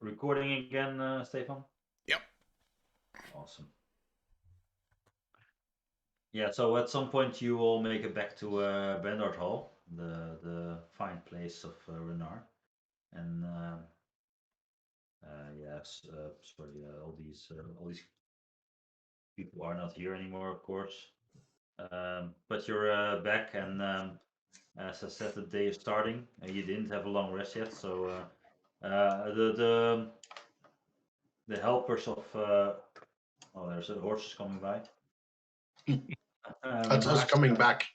recording again, Stefan? Yep. Awesome. Yeah, so at some point you will make it back to Brandart Hall, the fine place of Renard, and yes, sorry, all these people are not here anymore, of course. But you're back, and as I said, the day is starting. You didn't have a long rest yet, so the helpers of oh, there's a horses coming by. That's us coming back.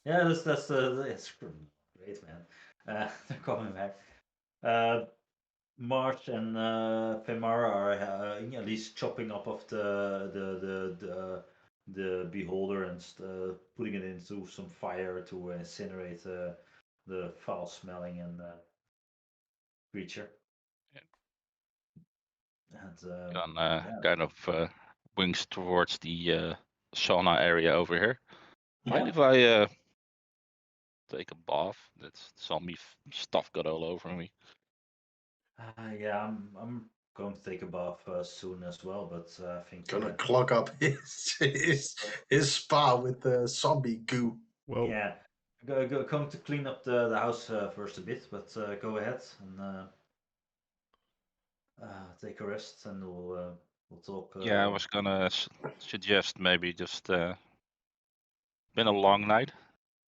Yeah, that's it's great, man. They're coming back. March and Femara are at least chopping up of the beholder and putting it into some fire to incinerate the foul smelling and creature. And Kind of wings towards the sauna area over here. Mind if I take a bath? That zombie stuff got all over me. yeah, I'm going to take a bath soon as well, but I think Gonna clog up his spa with the zombie goo. Well, yeah, going to clean up the house first a bit, but go ahead and take a rest, and we'll talk. Yeah, I was gonna suggest maybe just been a long night.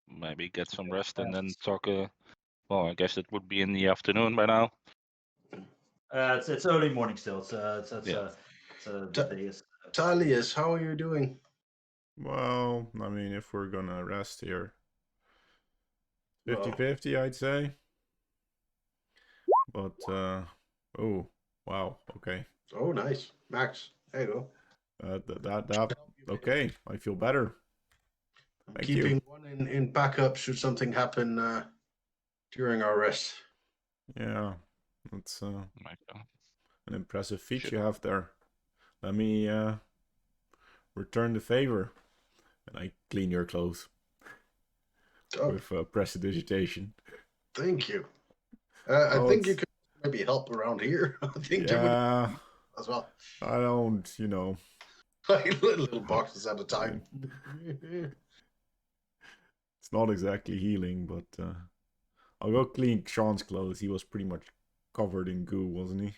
Maybe get some rest and then talk. Well, I guess it would be in the afternoon by now. It's early morning still. The day is. Talius, how are you doing? Well, I mean, if we're gonna rest here, 50-50, I'd say. But oh, wow, okay. Oh, nice, Max. There you go. That okay. I feel better. Thank Keeping you. One in backup should something happen during our rest. Yeah, that's an impressive feat you have there. Let me return the favor, and I clean your clothes with prestidigitation. Thank you. I think you could maybe help around here. I think yeah, as well. I don't, you know. Like little boxes at a time. It's not exactly healing, but I'll go clean Sean's clothes. He was pretty much covered in goo, wasn't he?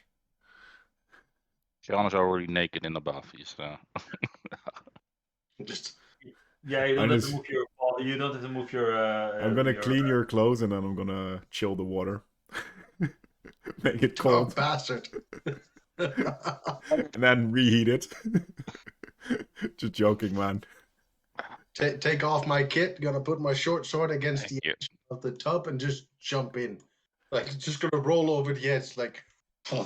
Sean is already naked in the bath. He's just yeah. You don't have to move your. You don't have to move your. I'm gonna clean your clothes and then I'm gonna chill the water. Make it cold. Oh, bastard. And then reheat it. Just joking, man. Take off my kit. Gonna put my short sword against the edge of the tub and just jump in. Like, just gonna roll over the edge, like. So,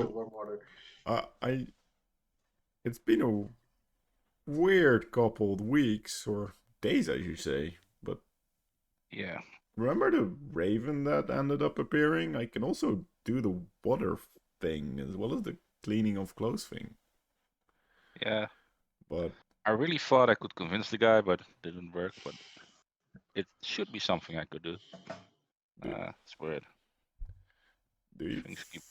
warm water. It's been a weird couple of weeks or days, I should say. But yeah. Remember the raven that ended up appearing? I can also do the water thing as well as the cleaning of clothes thing. Yeah. But I really thought I could convince the guy, but it didn't work. But it should be something I could do. It's weird. Do you things keep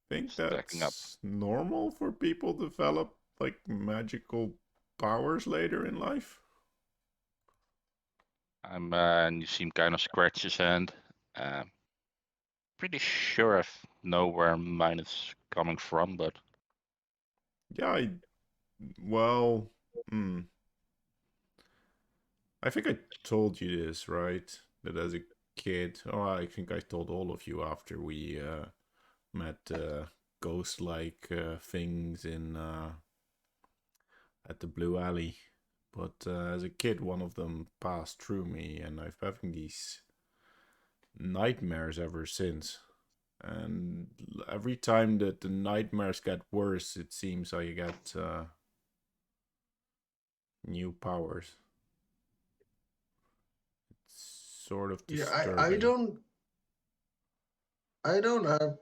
think that's up. Normal for people to develop like magical powers later in life? And you seem kind of scratch his hand. Pretty sure I know where mine is coming from, but yeah, I think I told you this, right? That as a kid, I think I told all of you after we met ghost-like things in at the Blue Alley. But as a kid, one of them passed through me, and I've been having these nightmares ever since. And every time that the nightmares get worse, it seems I get new powers. It's sort of disturbing. Yeah, I don't have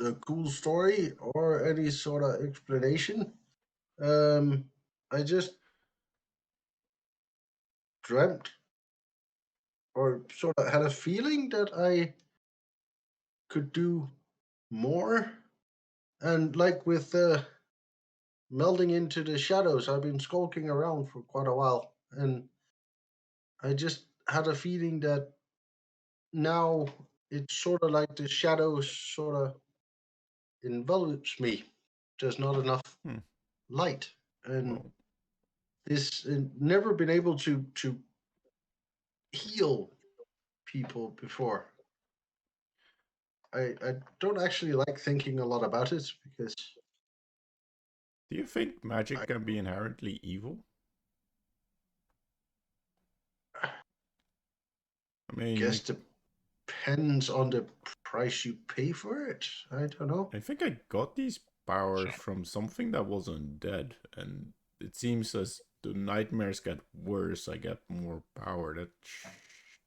a cool story or any sort of explanation. I just dreamt or sort of had a feeling that I could do more. And like with melding into the shadows, I've been skulking around for quite a while, and I just had a feeling that now it's sort of like the shadows sort of envelops me. There's not enough Hmm. light, and Well, this never been able to heal people before. I don't actually like thinking a lot about it because do you think magic I can be inherently evil? I mean, guess depends on the price you pay for it. I don't know. I think I got these powers from something that was undead, and it seems as the nightmares get worse, I get more power. That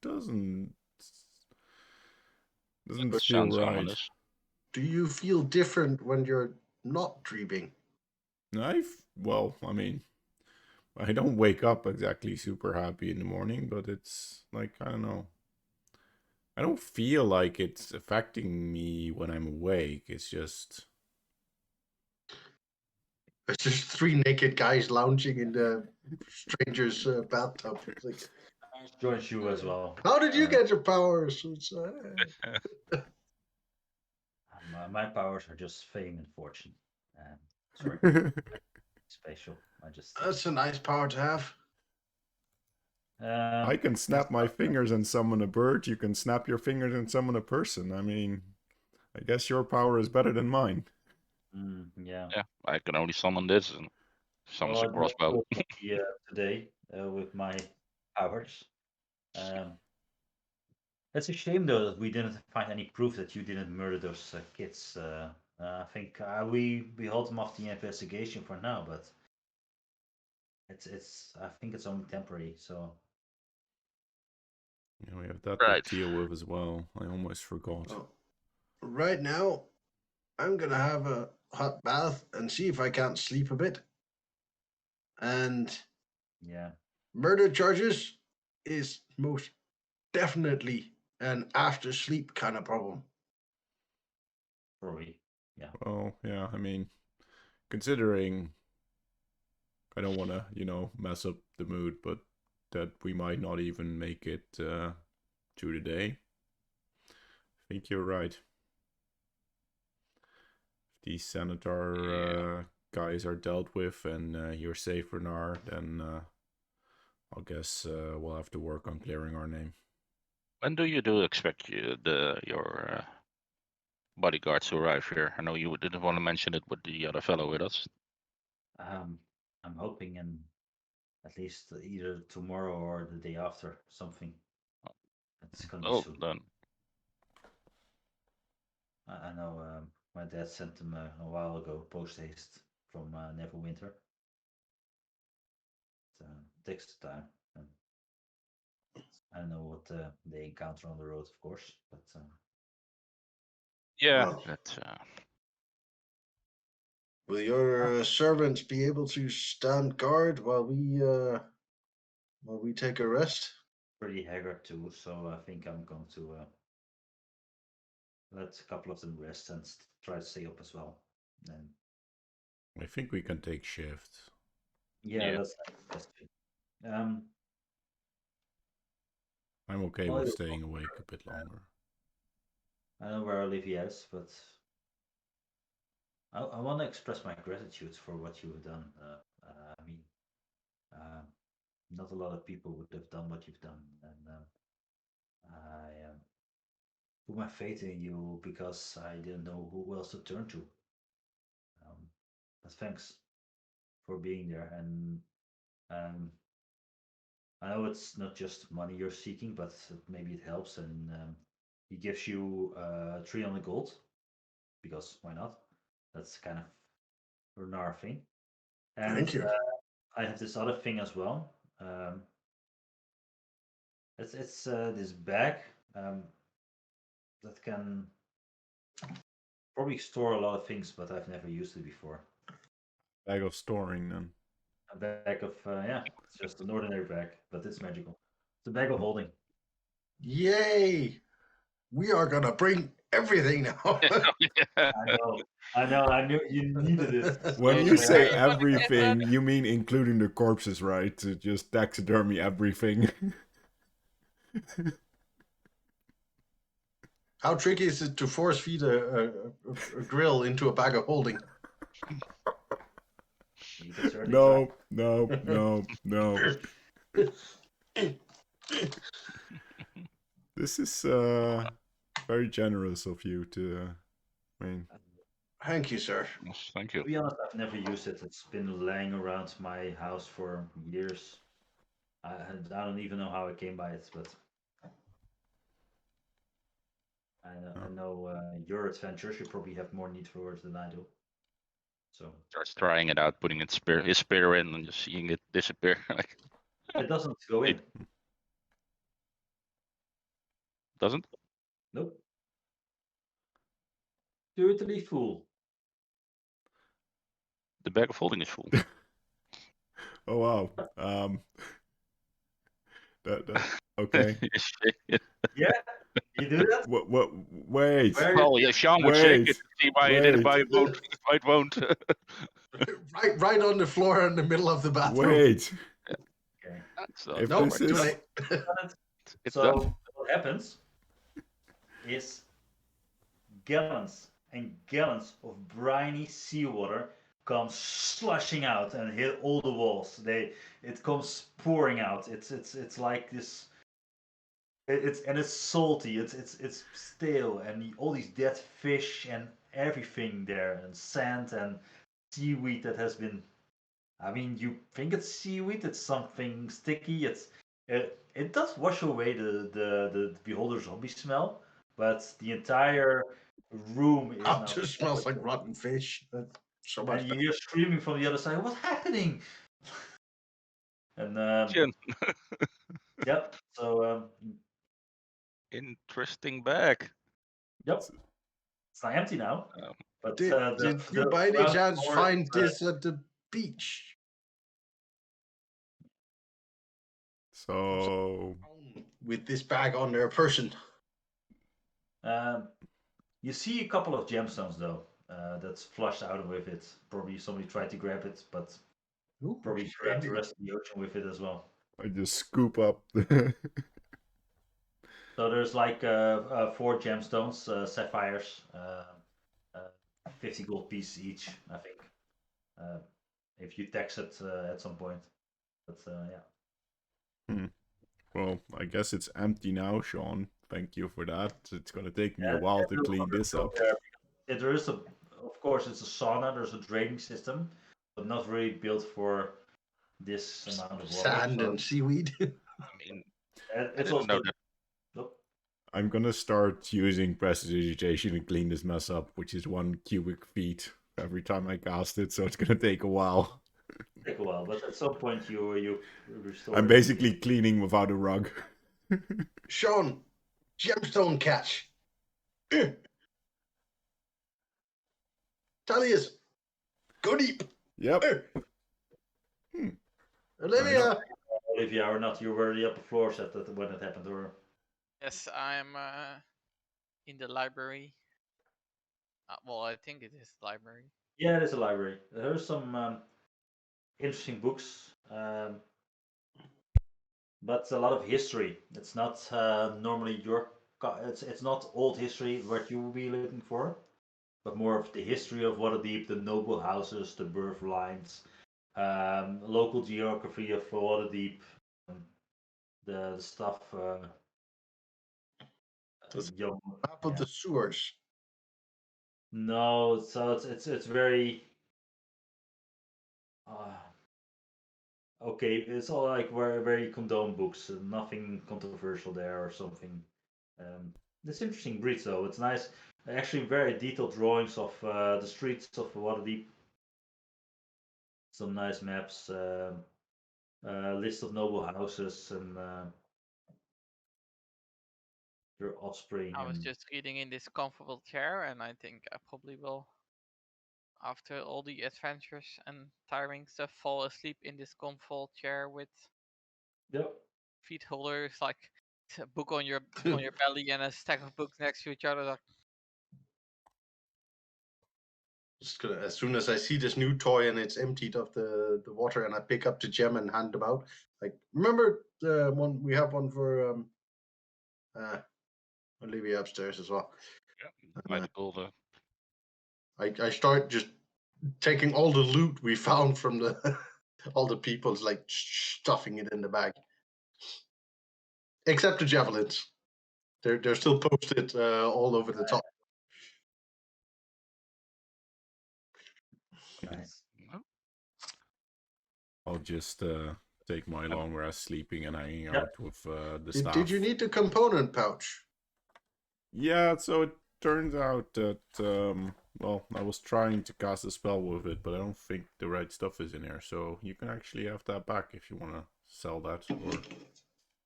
doesn't That feel sounds right. ominous. Do you feel different when you're not dreaming? Well, I mean, I don't wake up exactly super happy in the morning, but it's like, I don't know. I don't feel like it's affecting me when I'm awake. It's just, It's just three naked guys lounging in the stranger's bathtub. It's like, Joins you as well. how did you get your powers? It's, My powers are just fame and fortune. Sorry, spatial. I just. that's a nice power to have. I can Yes, snap my fingers and summon a bird. You can snap your fingers and summon a person. I mean, I guess your power is better than mine. yeah. Yeah, I can only summon this and summons Well, a I got crossbow. today with my powers. It's a shame though that we didn't find any proof that you didn't murder those kids. I think we hold them off the investigation for now, but it's I think it's only temporary. So Yeah, we have that Right. to deal with as well. I almost forgot. Well, right now, I'm gonna have a hot bath and see if I can't sleep a bit. And yeah, murder charges is most definitely an after sleep kind of problem. probably. Yeah, Well, yeah, I mean, considering I don't want to, mess up the mood, but that we might not even make it through the day. I think you're right. If these senator guys are dealt with and you're safe, Renard, then I guess we'll have to work on clearing our name. When do you expect your bodyguards to arrive here? I know you didn't want to mention it with the other fellow with us. I'm hoping in at least either tomorrow or the day after something. It's gonna be Oh, soon. then I know my dad sent them a while ago, post haste from Neverwinter. It takes time. And I don't know what they encounter on the road, of course, but yeah, Well, that's will your servants be able to stand guard while we take a rest? pretty haggard too. So I think I'm going to let a couple of them rest and try to stay up as well. And I think we can take shifts. yeah, Yeah. that's good. Um, I'm okay well, with staying awake a bit longer. I know where Olivia is, but I want to express my gratitude for what you have done. I mean, uh, not a lot of people would have done what you've done, and I put my faith in you because I didn't know who else to turn to. But thanks for being there, and um, I know it's not just money you're seeking, but maybe it helps, and he gives you 300 gold because why not? That's kind of Runar thing. And Thank you. I have this other thing as well. It's this bag that can probably store a lot of things, but I've never used it before. Bag of storing then. A bag of yeah, it's just an ordinary bag, but it's magical. It's a bag of holding. Yay! We are gonna bring everything now. Yeah. I know. I knew you needed it. When Yeah, you yeah, say yeah. everything, you mean including the corpses, right? To just taxidermy everything. How tricky is it to force feed a grill into a bag of holding? You can certainly No, no, no, no. This is very generous of you to. I mean, Thank you, sir. Yes, thank try. you. To be honest, I've never used it. It's been laying around my house for years. I don't even know how I came by it, but I know your adventures. You probably have more need for it than I do. So Starts trying it out, putting his spear in, and just seeing it disappear. Like, it doesn't go in. doesn't? Nope. Totally full. The bag of holding is full. oh wow. Okay. Yeah, you do that. What? Wait. Where Well, yeah, Sean would shake Wait. it to see why he did it, Wait. why it won't. right on the floor in the middle of the bathroom. Wait. Okay. That's If No, this too is late. it's So done. what happens is gallons and gallons of briny seawater come slushing out and hit all the walls. It comes pouring out. It's like this. It's salty. It's stale and all these dead fish and everything there and sand and seaweed that has been. I mean, you think it's seaweed? It's something sticky. It does wash away the beholder zombie smell, but the entire room is It now. just smells like rotten fish. That's so much. And you hear screaming from the other side. What's happening? And Chin. yep. So Interesting bag. yep, it's not empty now. Um, But Did you by any chance find this at the beach? so? With this bag on their person. You see a couple of gemstones though. That's flushed out with it. Probably somebody tried to grab it, but Ooh, probably grabbed the rest of the ocean with it as well. I just scoop up. So there's like 4 gemstones, sapphires, 50 gold pieces each, I think. If you tax it at some point. But yeah. Well, I guess it's empty now, Sean. Thank you for that. It's gonna take me Yeah, a while to everyone clean will this go up. there. There is of course, it's a sauna. There's a draining system, but not really built for this amount of water. Sand and seaweed. I mean, I It's didn't also know that. Nope. I'm gonna start using prestidigitation and clean this mess up, which is 1 cubic feet every time I cast it, so it's gonna take a while. Take a while, but at some point you restore. I'm it. basically cleaning without a rug. Sean, gemstone catch. Talius, go deep. Yep. Olivia. Olivia or not, you were the upper floors at that when it happened, or Yes, I'm in the library. Well, I think it is the library. yeah, it is a library. There's some interesting books, but a lot of history. It's not normally it's not old history what you will be looking for, but more of the history of Waterdeep, the noble houses, the birth lines, local geography of Waterdeep, um, the stuff. Young, Map of yeah. the sewers. No, so it's very. Okay, it's all like very condoned books, nothing controversial there or something. It's interesting breed though. It's nice, actually very detailed drawings of the streets of Waterdeep. Some nice maps, list of noble houses and your offspring. I was and- just reading in this comfortable chair, and I think I probably will, after all the adventures and tiring stuff, fall asleep in this comfortable chair with Yep. feet holders, like a book on your belly and a stack of books next to each other. Like, Just gonna, as soon as I see this new toy and it's emptied of the water, and I pick up the gem and hand them out. Like, remember the one we have one for Olivia upstairs as well. By the golden. I start just taking all the loot we found from the all the people's, like stuffing it in the bag, except the javelins. They're still posted all over the top. Nice. I'll just take my long rest, sleeping and hanging Yep. out with the staff. Did you need the component pouch? Yeah, so it turns out that well, I was trying to cast a spell with it, but I don't think the right stuff is in here. So you can actually have that back if you want to sell that,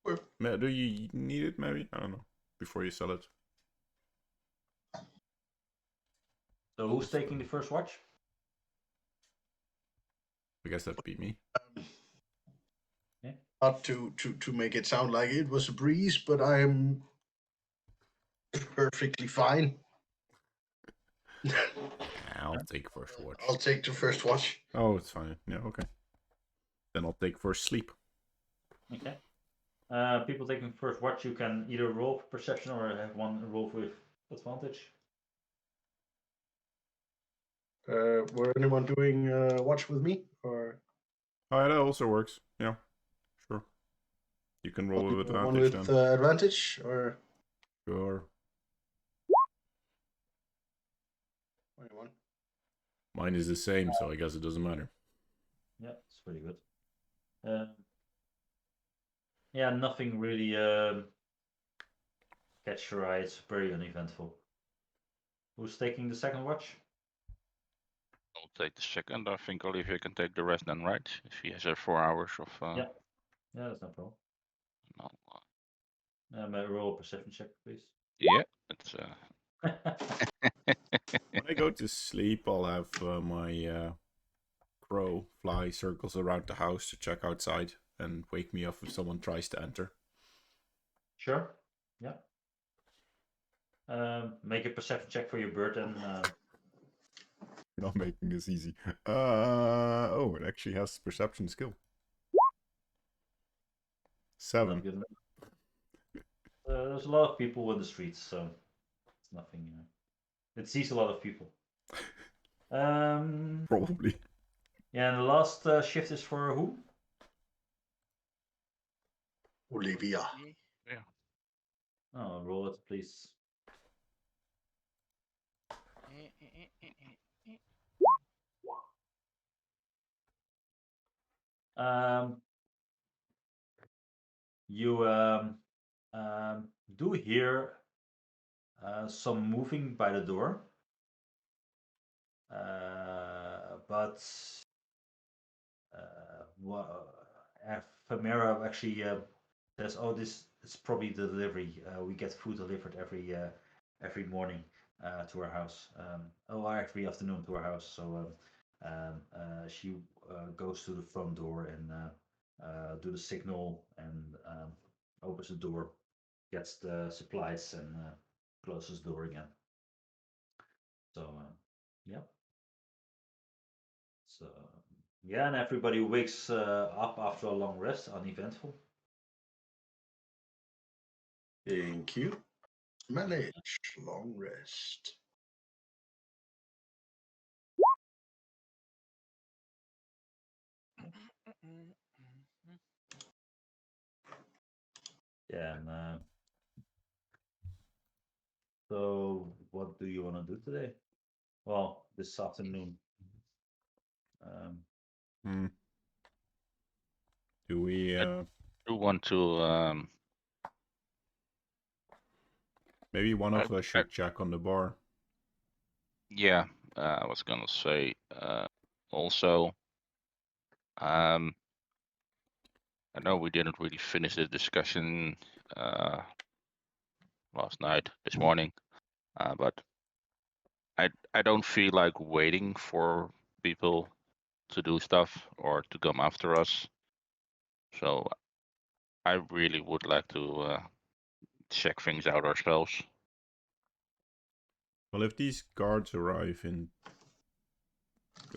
or do you need it? Maybe, I don't know. Before you sell it. So who's taking the first watch? I guess that'd be me. Not to make it sound like it was a breeze, but I'm perfectly fine. I'll take first watch. I'll take the first watch. Oh, it's fine. Yeah, okay. Then I'll take first sleep. Okay. People taking first watch, you can either roll for perception or have one roll with advantage. Were anyone doing watch with me, or Oh, yeah, that also works. Yeah, sure. You can roll with one advantage with then. advantage, or Sure. 21? Mine is the same, so I guess it doesn't matter. Yeah, it's pretty good. Yeah, nothing really catch your eye. It's very uneventful. Who's taking the second watch? I'll take the second. I think Olivia can take the rest then, right? She has her 4 hours of. Yeah. Yeah, that's no problem. No, May I roll a perception check, please? yeah, it's. When I go to sleep, I'll have my crow fly circles around the house to check outside and wake me up if someone tries to enter. Sure. Yeah. Make a perception check for your bird and. Not making this easy. Oh, it actually has perception skill. 7. Not good enough. There's a lot of people in the streets, so it's nothing. It sees a lot of people. Probably. Yeah, and the last shift is for who? Olivia. Oh, roll it, please. You do hear some moving by the door, but Femera actually says, "Oh, this is probably the delivery. We get food delivered every morning to our house. Every afternoon to our house." So she goes to the front door and do the signal and opens the door, gets the supplies, and closes the door again. So yeah. So yeah, and everybody wakes up after a long rest, uneventful. Thank you. Manage long rest. Yeah, and so what do you want to do today? Well, this afternoon. Do we? Do want to. Maybe one of us should check on the bar. Yeah, I was gonna say. Also, I know we didn't really finish the discussion last night, this morning, but I don't feel like waiting for people to do stuff or to come after us. So I really would like to check things out ourselves. Well, if these guards arrive in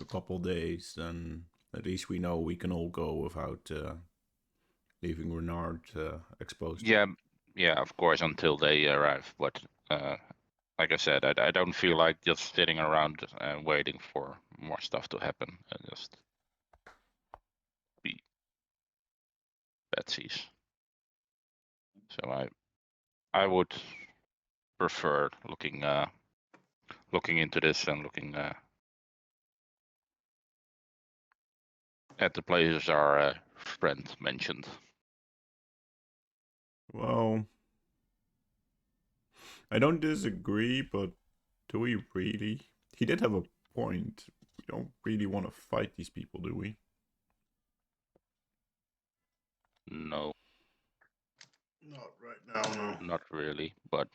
a couple days, then at least we know we can all go without leaving Renard exposed. Yeah, yeah, of course, until they arrive. But like I said, I don't feel like just sitting around and waiting for more stuff to happen. I just be Betsy's. So I would prefer looking into this and looking at the places our friend mentioned. Well, I don't disagree, but do we really? He did have a point. We don't really want to fight these people, do we? No, Not right now, no. not really, but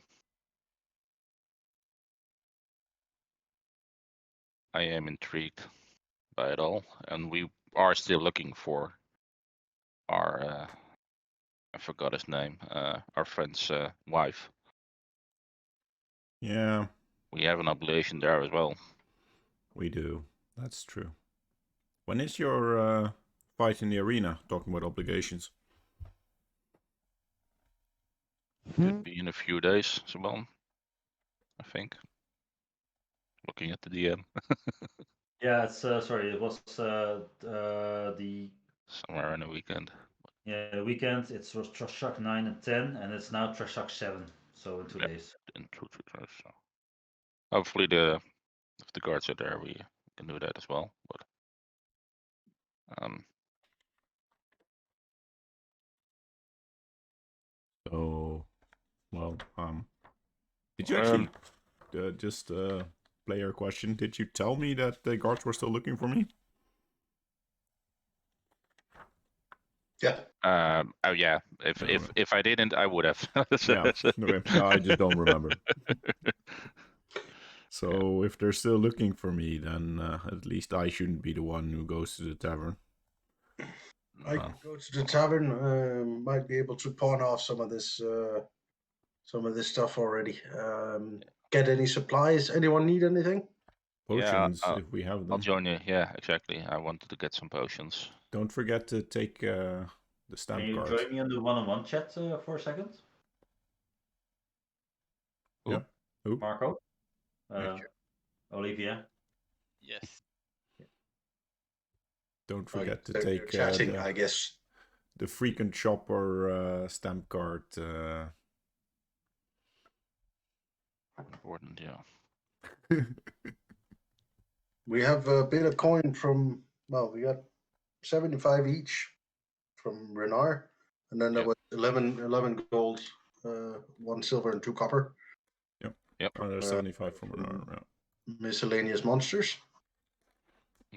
I am intrigued by it all, and we are still looking for our I forgot his name, our friend's wife. Yeah, We have an obligation there as well. we do. That's true. When is your fight in the arena? Talking about obligations. Could be in a few days as well, I think. Looking at the DM. Yeah, it's sorry, it was the Somewhere in the weekend. weekend. It was Trash Shock 9 and 10, and it's now Trash Shock 7. So in 2 Yep. days. In 2 days. So hopefully if the guards are there, we can do that as well. But So, well, did you actually just player question? Did you tell me that the guards were still looking for me? Yeah. Oh yeah. If I didn't, I would have. Yeah. No, I just don't remember. So if they're still looking for me, then at least I shouldn't be the one who goes to the tavern. I can go to the tavern. Might be able to pawn off some of this stuff already. Get any supplies? Anyone need anything? Potions, Yeah, if we have them. I'll join you. Yeah, exactly. I wanted to get some potions. Don't forget to take the stamp Can you card. join me in the one-on-one chat for a second? Yeah. Who? Marco? Yeah. Olivia? Yes. Don't forget to They're take chatting, I guess. the frequent shopper stamp card. Important, yeah. We have a bit of coin from, well, we got 75 each from Renard, and then there was 11 gold, 1 silver, and 2 copper. Yep. There's 75 from an arm. Yeah. Miscellaneous monsters.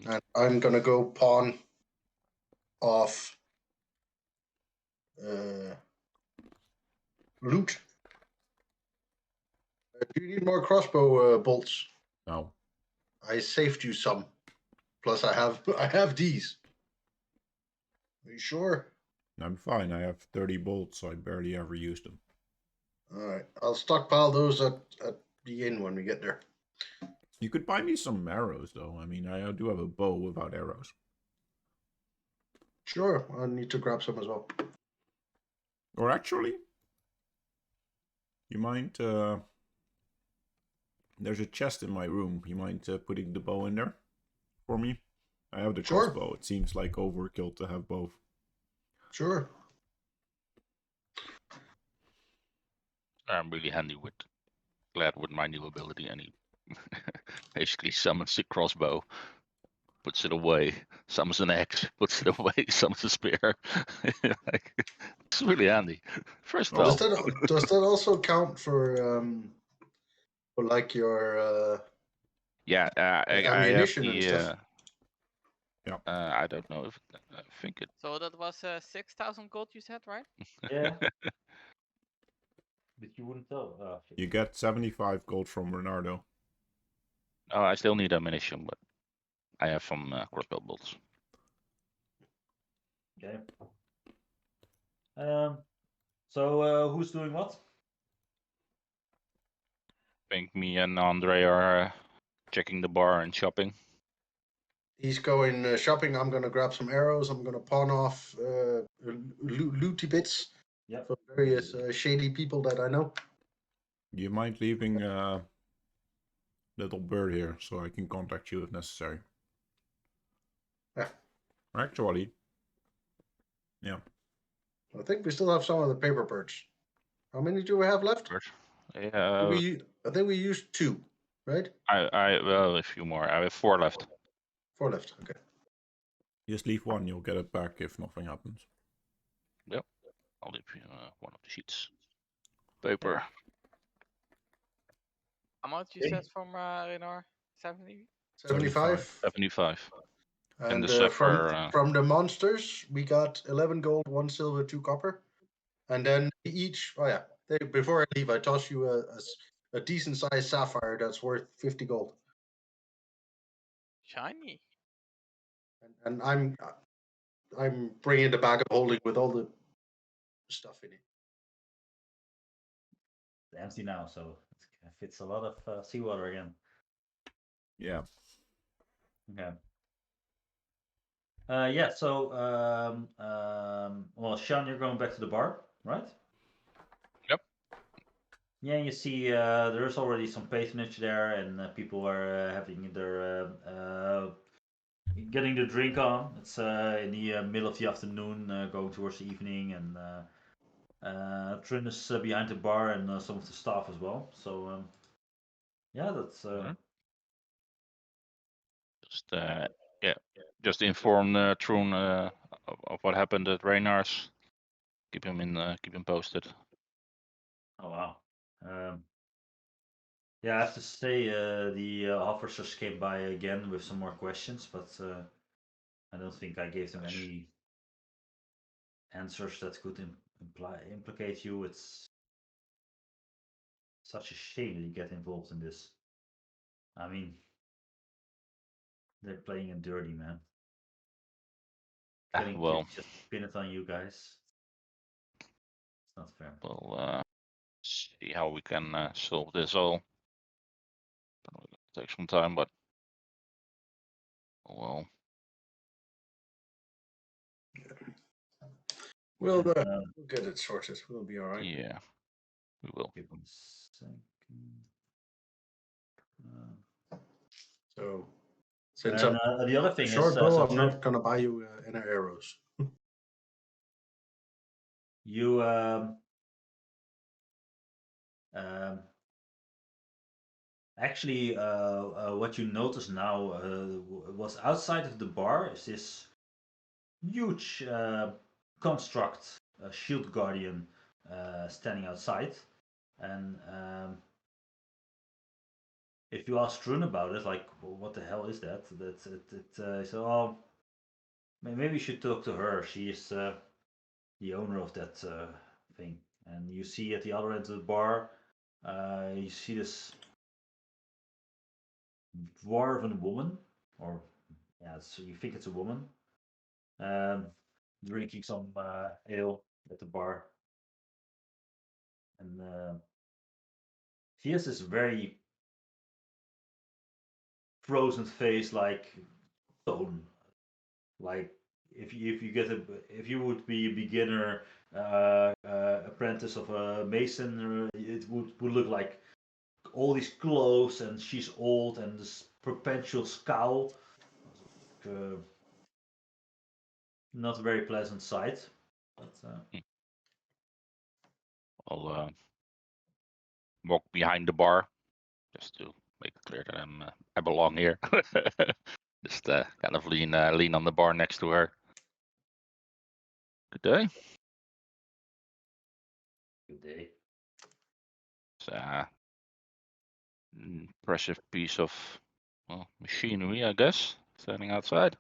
And I'm gonna go pawn off loot. Do you need more crossbow bolts? No. I saved you some. Plus, I have these. Are you sure? I'm fine. I have 30 bolts, so I barely ever use them. All right, I'll stockpile those at the inn when we get there. You could buy me some arrows, though. I mean, I do have a bow without arrows. Sure, I need to grab some as well. Or actually, you mind? There's a chest in my room. You mind putting the bow in there for me? I have the Sure. crossbow. It seems like overkill to have both. Sure. I'm really handy glad with my new ability, and he basically summons the crossbow, puts it away, summons an axe, puts it away, summons a spear. It's really handy. First Does spell. that also count for like your Yeah, I have ammunition and stuff? I don't know if I think it. So that was 6,000 gold you said, right? Yeah. But you wouldn't tell. Oh, shit. You get 75 gold from Renardo. Oh, I still need ammunition, but I have some crossbow bolts. Okay. So who's doing what? I think me and Andre are checking the bar and shopping. He's going shopping. I'm gonna grab some arrows. I'm gonna pawn off looty bits Yep. from various shady people that I know. Do you mind leaving little bird here so I can contact you if necessary? Yeah. Actually, yeah. I think we still have some of the paper birds. How many do we have left? Yeah, I think we used 2, right? well, a few more. I have 4 left. 4 left. Okay. Just leave one, you'll get it back if nothing happens. Yep. I'll leave you one of the sheets. Paper. How much you Okay. said from Renar? 70? 75. 75. And the Zephyr, from the monsters, we got 11 gold, 1 silver, 2 copper. And then each, before I leave, I toss you a decent sized sapphire that's worth 50 gold. Shiny. And I'm bringing the bag of holding with all the stuff in it. It's empty now, so it fits a lot of seawater again. Yeah. Okay. Yeah. So, well, Sean, you're going back to the bar, right? Yep. Yeah, you see, there's already some patronage there, and people are having their getting the drink on. It's in the middle of the afternoon, going towards the evening, and Trin is behind the bar, and some of the staff as well. So, yeah, that's. Just inform Troon of what happened at Reynar's. Keep him posted. Oh wow. Yeah, I have to say the officers came by again with some more questions, but I don't think I gave them any answers that could implicate you. It's such a shame that you get involved in this. I mean, they're playing it dirty, man. Killing Well, kids, just pin it on you guys. It's not fair. we'll see how we can solve this all. It'll take some time, but well. We'll get it sorted. We'll be all right. Yeah, we will. Give me a second. So, since And I'm the other thing short is, bow, so I'm not gonna buy you any arrows. you actually, what you notice now was outside of the bar is this huge construct, shield guardian, standing outside. And if you ask Rune about it, like, well, what the hell is that? That's it. So, maybe you should talk to her. She is the owner of that thing. And you see at the other end of the bar, you see this dwarven woman, or yeah, so you think it's a woman, drinking some ale at the bar, and she has this very frozen face, like stone. Like if you would be a beginner apprentice of a mason, it would look like all these clothes, and she's old, and this perpetual scowl. Not a very pleasant sight. But, I'll walk behind the bar just to make it clear that I belong here. Just kind of lean on the bar next to her. Good day. good day. It's impressive piece of machinery, I guess, standing outside.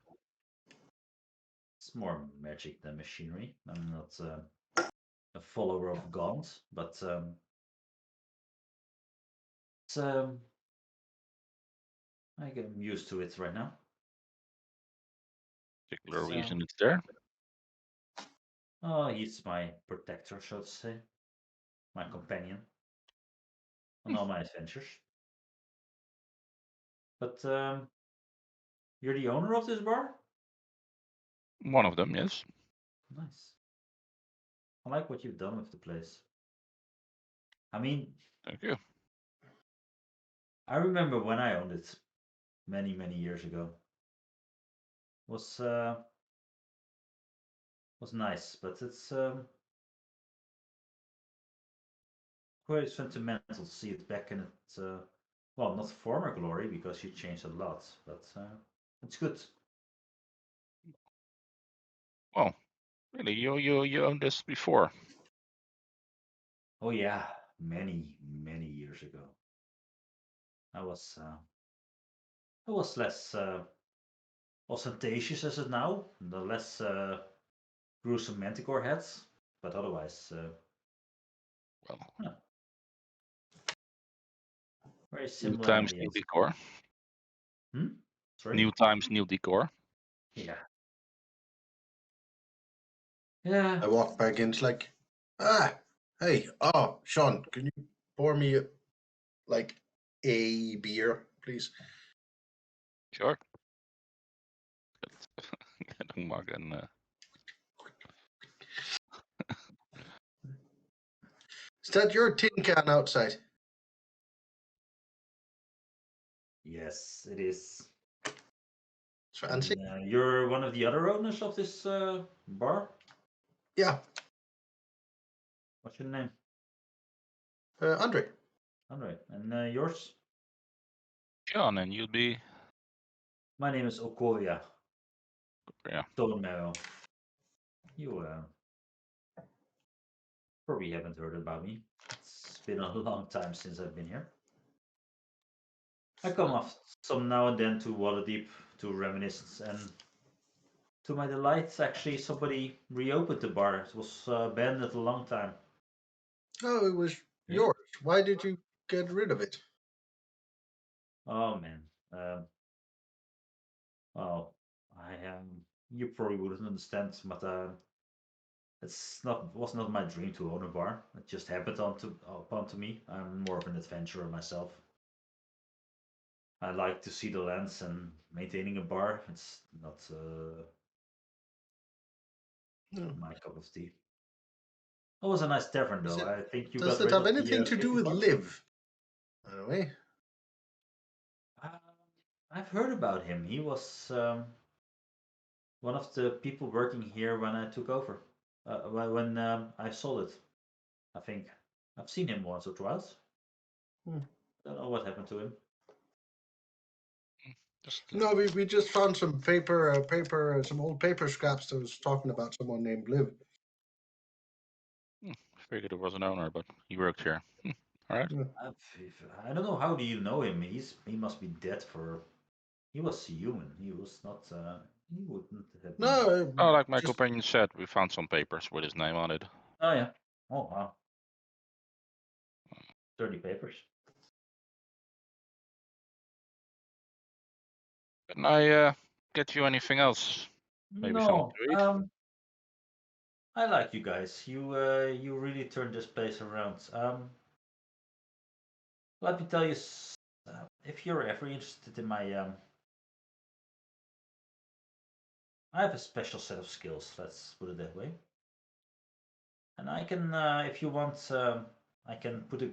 It's more magic than machinery. I'm not a follower of gods, but it's I get used to it right now. Particular So- reason it's there. Oh, he's my protector, so to say, my companion on all my adventures. But You're the owner of this bar? One of them, yes. Nice. I like what you've done with the place. I mean, Thank you. I remember when I owned it many, many years ago. Was nice, but it's quite sentimental to see it back in its well, not former glory because you changed a lot, but it's good. Oh, really? You owned this before? Oh yeah, many, many years ago. I was less ostentatious as it now, the less gruesome manticore heads, but otherwise Well, yeah, very new similar times, new ambience. decor. Sorry? New times, new decor. Yeah. Yeah. I walk back in. It's like, hey, Sean, can you pour me like a beer, please? Sure. Get a mug and Is that your tin can outside? Yes, it is. It's fancy. And, you're one of the other owners of this bar? Yeah, What's your name? Andre. Andre. And yours? John, and you'll be My name is Okolia. yeah. Tonmero. You probably haven't heard about me. It's been a long time since I've been here. I come off some now and then to Waterdeep to reminisce, and to my delight, actually, somebody reopened the bar. It was abandoned a long time. Oh, it was yours. Why did you get rid of it? Oh man. Well, I you probably wouldn't understand, but was not my dream to own a bar. It just happened upon to me. I'm more of an adventurer myself. I like to see the lands, and maintaining a bar, it's not No. my cup of tea. It was a nice tavern, Is though. it- I think you Does got it rid have of anything the to do 50 with bucks? Liv? By the way, I've heard about him. He was one of the people working here when I took over. When I sold it, I think I've seen him once or twice. Don't know what happened to him. Just no, we just found some some old paper scraps that was talking about someone named Liv. figured it was an owner, but he worked here. All right. I don't know, how do you know him? He must be dead for. He was human. He was not. He wouldn't have. Been... No, Oh, like my just, companion said, we found some papers with his name on it. Oh yeah. Oh wow. Dirty papers. Can I get you anything else? Maybe something No. to eat? I like you guys. You really turned this place around. Let me tell you, if you're ever interested in my I have a special set of skills. Let's put it that way. And I can, if you want, I can put a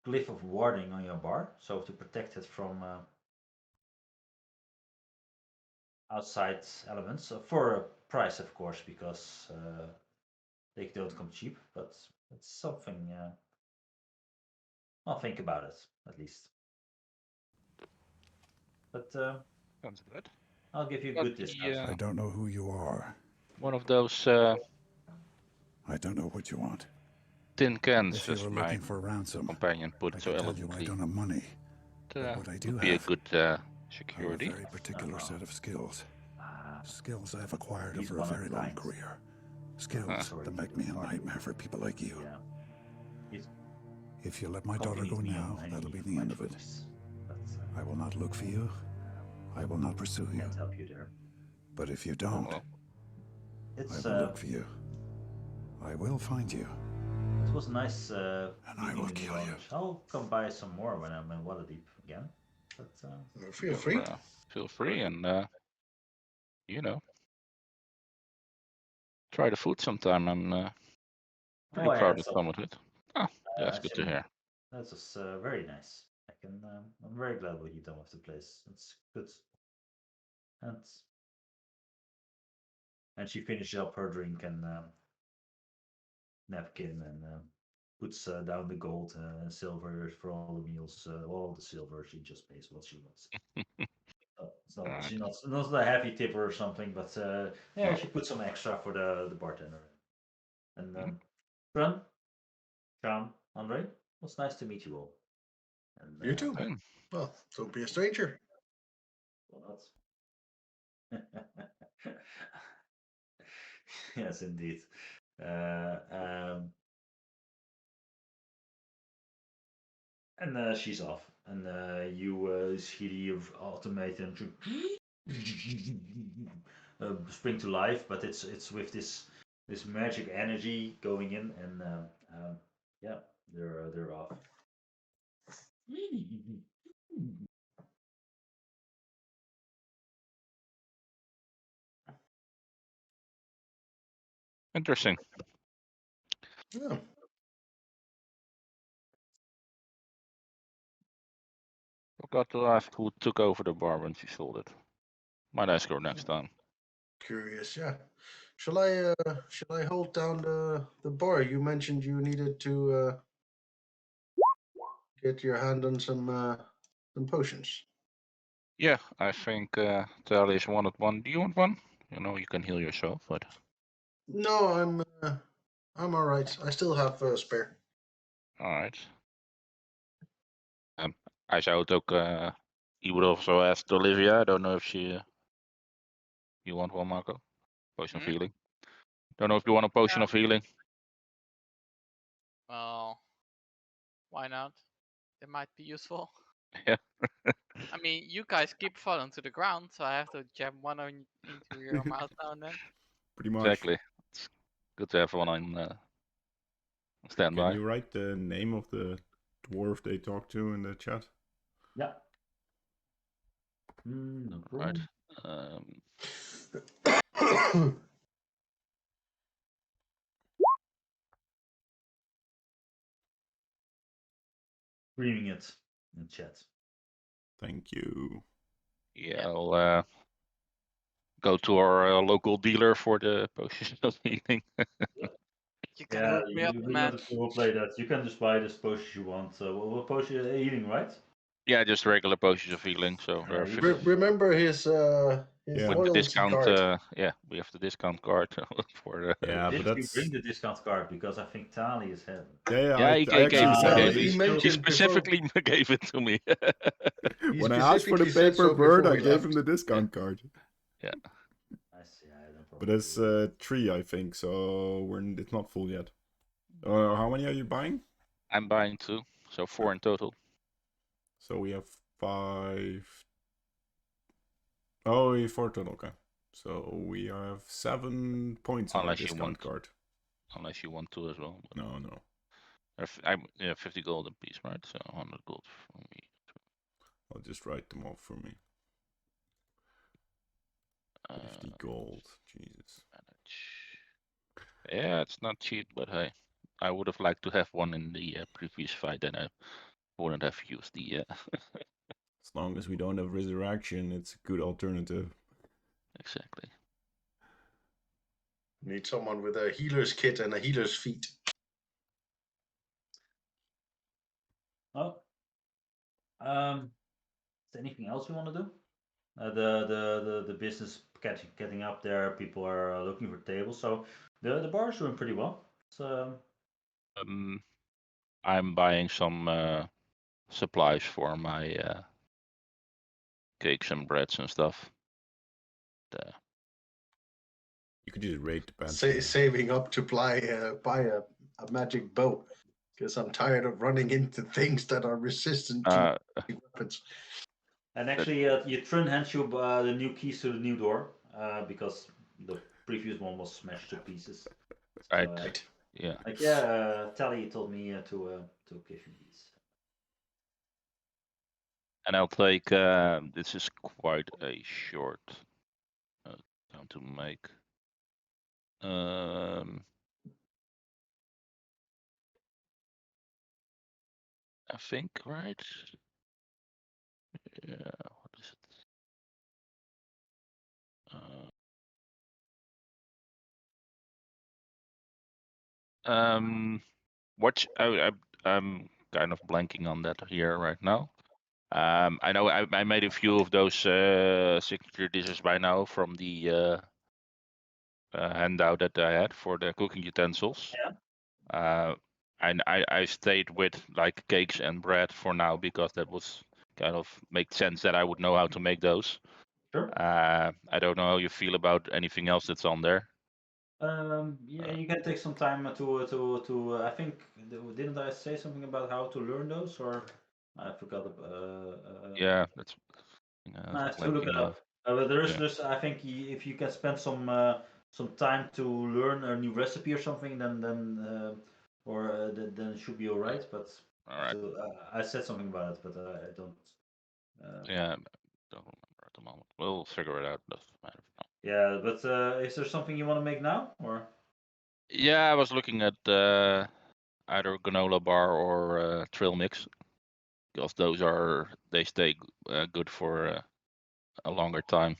glyph of warding on your bar, so to protect it from outside elements for a price, of course, because they don't come cheap. But it's something. I'll think about it at least. But Sounds good. I'll give you a Got good the, discount. I don't know who you are. One of those I don't know what you want. tin cans, If you as were my looking for ransom, companion put I so could tell you I elegantly. don't have money. That what I do would be a have, good I have security. a very particular set of skills. Skills I've acquired He's over a one of very the long kinds. career. Skills Sorry, that make me a nightmare for people like you. Yeah. He's If you let my daughter accompanies go me now, on any that'll be of the my end of it. trips, but I will not look for you. I will not pursue you. can't help you there. But if you don't, well, I It's will look for you. I will find you. it was nice And I meeting will the new kill you. owners. I'll come by some more when I'm in Waterdeep again. But feel free. Feel free, and you know, try the food sometime. I'm pretty Oh, I proud had of some. some of it. Oh, that's good to Actually, hear. that was very nice. I can. I'm very glad what you done with the place. It's good. And she finishes up her drink and napkin and puts down the gold and silver for all the meals. All the silver, she just pays what she wants. It's not, Alright. she's not a heavy tipper or something, but yeah, No. she put some extra for the bartender. And Mhm. Fran, Sean, Andre, it was nice to meet you all. And, You too. Same. Well, don't be a stranger. Well, yes, indeed. And she's off, and you see the automaton spring to life, but it's with this magic energy going in, and yeah, they're off. Interesting. Yeah. Forgot to ask who took over the bar when she sold it. Might ask her next time. Curious, yeah. Shall I hold down the bar? You mentioned you needed to get your hand on some potions. Yeah, I think Talis wanted one. Do you want one? You know, you can heal yourself, but No, I'm all right. I still have a spare. alright. Hij zou het ook. He would also ask Olivia. I don't know if she. You want one, Marco? Potion of Hmm? healing. Don't know if you want a potion of healing. Well, why not? It might be useful. Yeah. I mean, you guys keep falling to the ground, so I have to jam one into your mouth now and then. Pretty much. Exactly. It's good to have one on Can standby. you write the name of the dwarf they talked to in the chat? Yeah. No Right. problem. Reading it in chat. Thank you. Yeah, Yeah. I'll go to our local dealer for the potions of healing. You can Yeah, hook me up, you man. don't have to play that. You can just buy this potion you want. What potion? Healing, right? Yeah, just regular potions of healing. So there are you 50 Remember his Yeah. with the loyalty discount. card. Yeah, we have the discount card for the. Yeah, but Did you that's bring the discount card? Because I think Tali is having. yeah. Yeah, I he actually gave said it. it. He he's He mentioned before. specifically gave it to me. He When I asked for the specifically said paper so bird, before I we gave left. him the discount card. Yeah. I see. I don't But it's 3, I think, so it's not full yet. How many are you buying? I'm buying 2, so 4 in total. So we have 5. Oh, we have 4 total. Okay. So we have 7 points on our Unless you discount want, card. unless you want 2 as well. But No. yeah, 50 gold a piece, right? So 100 gold for me. I'll just write them off for me. 50 gold. Jesus. Manage. Yeah, it's not cheap, but hey, I would have liked to have one in the previous fight, and I wouldn't have used the. As long as we don't have resurrection, it's a good alternative. Exactly. Need someone with a healer's kit and a healer's feet. Oh. Is there anything else you want to do? The business getting up there. People are looking for tables, so the bar is doing pretty well. So I'm buying some supplies for my cakes and breads and stuff. You could just raid the pantry. Saving up to buy a magic bow, because I'm tired of running into things that are resistant to weapons. And actually, Trun hands you the new keys to the new door because the previous one was smashed to pieces. So, Right. Yeah. Like Tally told me to give you these. And I'll take. This is quite a short want to make. I think, right? Yeah, what is it? Watch. I'm kind of blanking on that here right now. I know I made a few of those signature dishes by now from the handout that I had for the cooking utensils. And I stayed with like cakes and bread for now because that was kind of make sense that I would know how to make those. Sure. I don't know how you feel about anything else that's on there. Yeah, you can take some time to. I think didn't I say something about how to learn those, or I forgot. Yeah, that's. I have to look it blanking now. up. But there is Yeah. just I think if you can spend some time to learn a new recipe or something, then it should be all right. But All right. so, I said something about it, but I don't. Yeah, don't remember at the moment. We'll figure it out. Doesn't matter. Yeah, but is there something you want to make now, or? Yeah, I was looking at either granola bar or trail mix because they stay good for a longer time.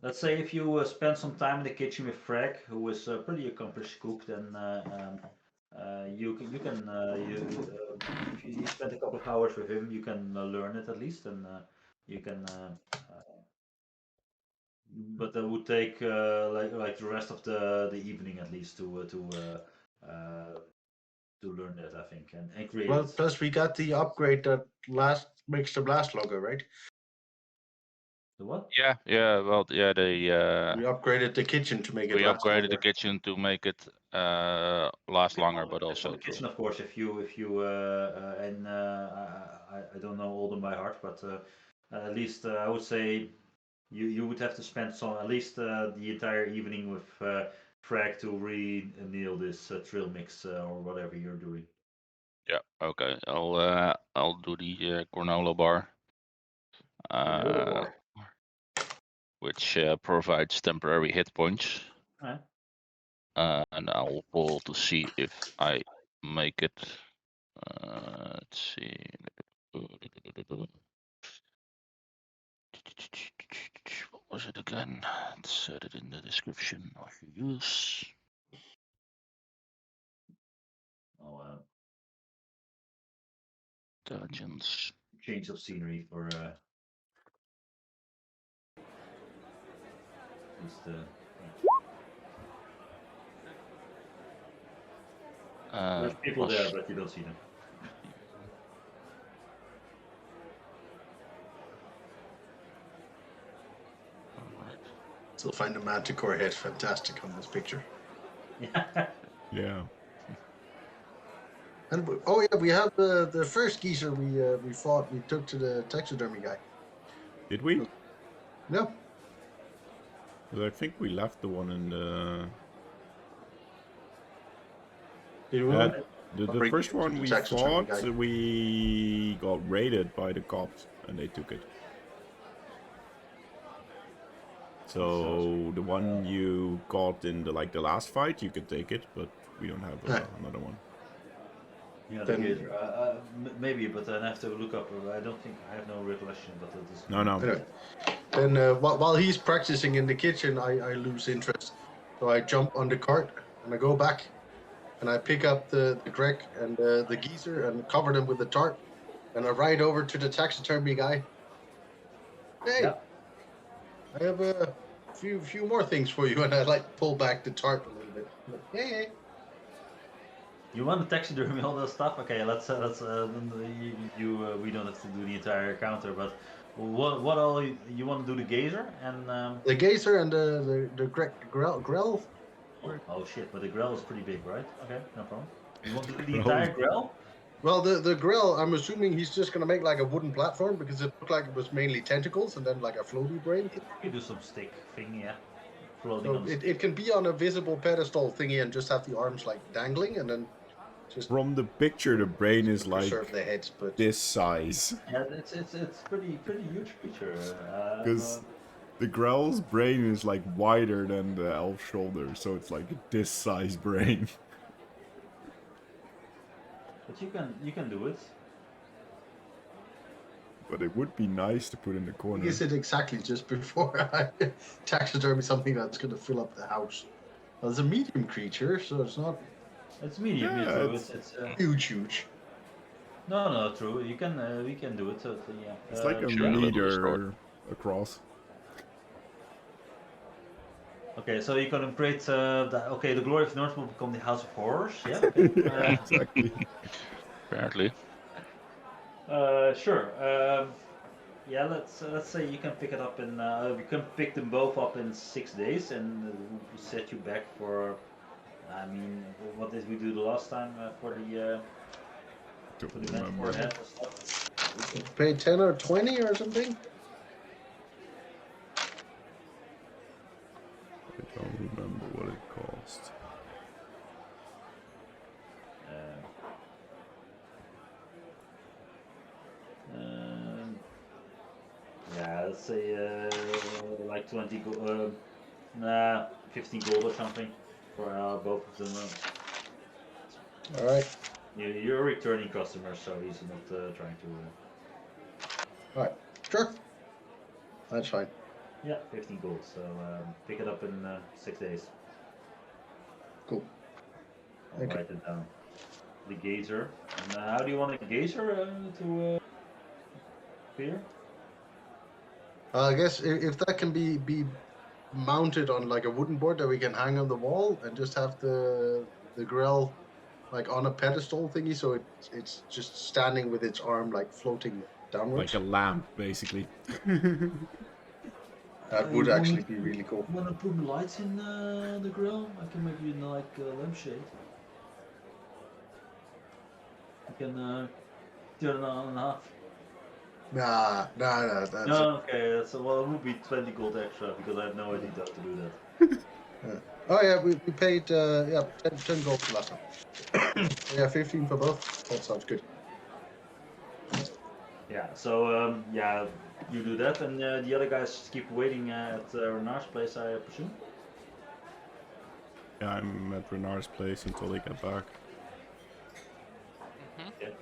Let's say if you spend some time in the kitchen with Frank, who is a pretty accomplished cook, then if you spend a couple of hours with him, you can learn it at least, and you can. But that would take like the rest of the evening at least to learn that, I think, and create Well, it. plus we got the upgrade that makes the blast logo, right? The what? Yeah. Well, yeah. We upgraded the kitchen to make it We last upgraded the longer. kitchen to make it last longer, but For also the kitchen, of course. If you and I don't know all them by heart, but at least I would say you would have to spend some at least the entire evening with Frag to really nail this trail mix or whatever you're doing. Yeah. Okay. I'll do the granola bar. Which provides temporary hit points. Alright. And I'll roll to see if I make it. Let's see. What was it again? Set it in the description of your use. Oh, Intelligence. change of scenery for just there's people plus- there, but you don't see them. Still find the manticore head fantastic on this picture. Yeah. Yeah. And oh yeah, we have the first geezer we fought. We took to the taxidermy guy. Did we? Yeah. 'Cause I think we left the one in the. Did we? The bring first it to one the we taxidermy fought, guy. we got raided by the cops and they took it. So the one you got in the last fight, you could take it, but we don't have another one. Yeah, Then- the gator. Maybe, but then I have to look up. I don't think I have no recollection, but it is. No. Anyway, then while he's practicing in the kitchen, I lose interest. So I jump on the cart and I go back, and I pick up the Greg and the geezer and cover them with the tarp, and I ride over to the taxidermy guy. Hey, Yeah. I have a few more things for you, and I pull back the tarp a little bit. Hey. You want the taxidermy, all that stuff? Okay, let's we don't have to do the entire counter, but what all you want to do the gazer and The gazer and the grell. oh shit, but the grell is pretty big, right? Okay, no problem. You want to do the Grell. entire grell? Well, the grell, I'm assuming he's just gonna make like a wooden platform because it looked like it was mainly tentacles and then like a floaty brain. You do some stick thing, yeah. Floating So on the it can be on a visible pedestal thingy and just have the arms like dangling and then just From the picture, the brain is like preserve the heads. But this size. Yeah, it's pretty huge creature. 'Cause The Grell's brain is like wider than the elf's shoulder, so it's like this size brain. But you can do it. But it would be nice to put in the corner. Is it exactly just before I taxidermy something that's going to fill up the house? Well, it's a medium creature, so it's not It's medium. Yeah, so it's- it's huge. no, true. You can we can do it. So yeah. It's like a sure, a little distort. meter across. Okay, so you're gonna create the Glory of the North will become the House of Horrors. Yeah. Okay. Yeah, exactly. Apparently. Sure. Yeah, let's say you can pick it up in. You can pick them both up in 6 days, and we'll set you back for. I mean, what did we do the last time for the Don't event remember. for head and stuff? Pay 10 or 20 or something? I don't remember what it cost. Yeah, let's say like 20 gold, 15 gold or something for both of them. All right. You're a returning customer, so he's not trying to. All right. Sure. That's fine. Yeah, 15 gold. So pick it up in 6 days. Cool. I'll Okay. write it down. The gazer. And how do you want the gazer to appear? I guess if that can be mounted on like a wooden board that we can hang on the wall and just have the grill like on a pedestal thingy, so it's just standing with its arm like floating downwards. Like a lamp, basically. That would actually be really cool. Want to put lights in the grill? I can make you like a lampshade. You can turn it on and off. Nah. That's No, okay, that's well, it would be 20 gold extra because I have no idea how to do that. Oh yeah, we paid 10 gold for last time. Yeah, 15 for both. That sounds good. Yeah, so yeah, you do that, and the other guys keep waiting at Renard's place, I presume. Yeah, I'm at Renard's place until they get back. Okay.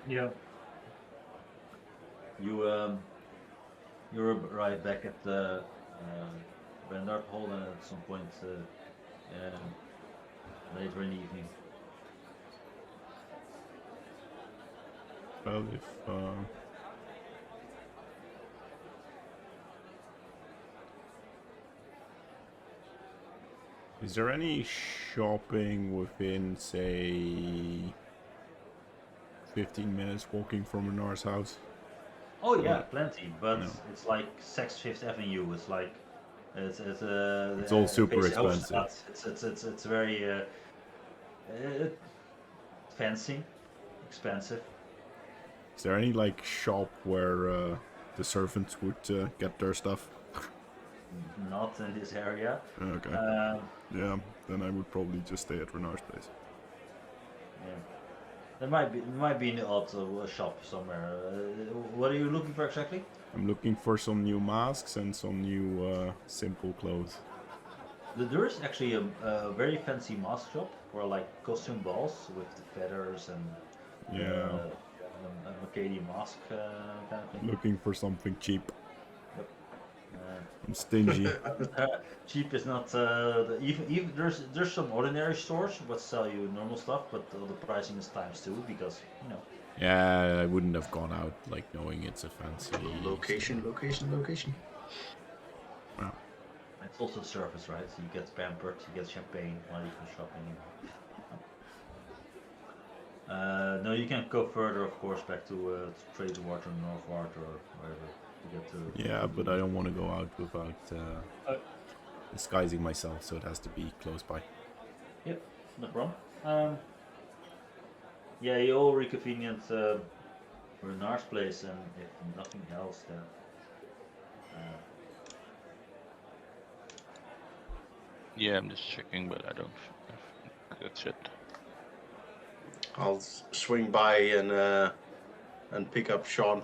Yeah. You arrive back at the Renard Hall at some point later in the evening. Well, if is there any shopping within, say, 15 minutes walking from Renard's house? Oh yeah, plenty, but No. it's like Saks Fifth Avenue. It's like it's all super basic expensive. Hoofdstraat. It's very fancy, expensive. Is there any like shop where the servants would get their stuff? Not in this area. Okay. Yeah, then I would probably just stay at Renard's place. Yeah. There might be an odd shop somewhere. What are you looking for exactly? I'm looking for some new masks and some new simple clothes. There is actually a very fancy mask shop for like costume balls with the feathers and Yeah, a Macady mask kind of thing. looking for something cheap. Uh, I'm stingy. cheap is not even there's some ordinary stores what sell you normal stuff, but the pricing is times two because you know. Yeah, I wouldn't have gone out like knowing it's a fancy Location. Wow. It's also service, right? So you get pampered, you get champagne while you go shopping. No, you can go further, of course, back to Tradewater, Northward, or wherever to get to. Yeah, but I don't want to go out without disguising myself, so it has to be close by. Yep, no problem. Yeah, you all reconvene at Renard's place, and if nothing else, then. Yeah, I'm just checking, but I don't. That's it. I'll swing by and and pick up Sean.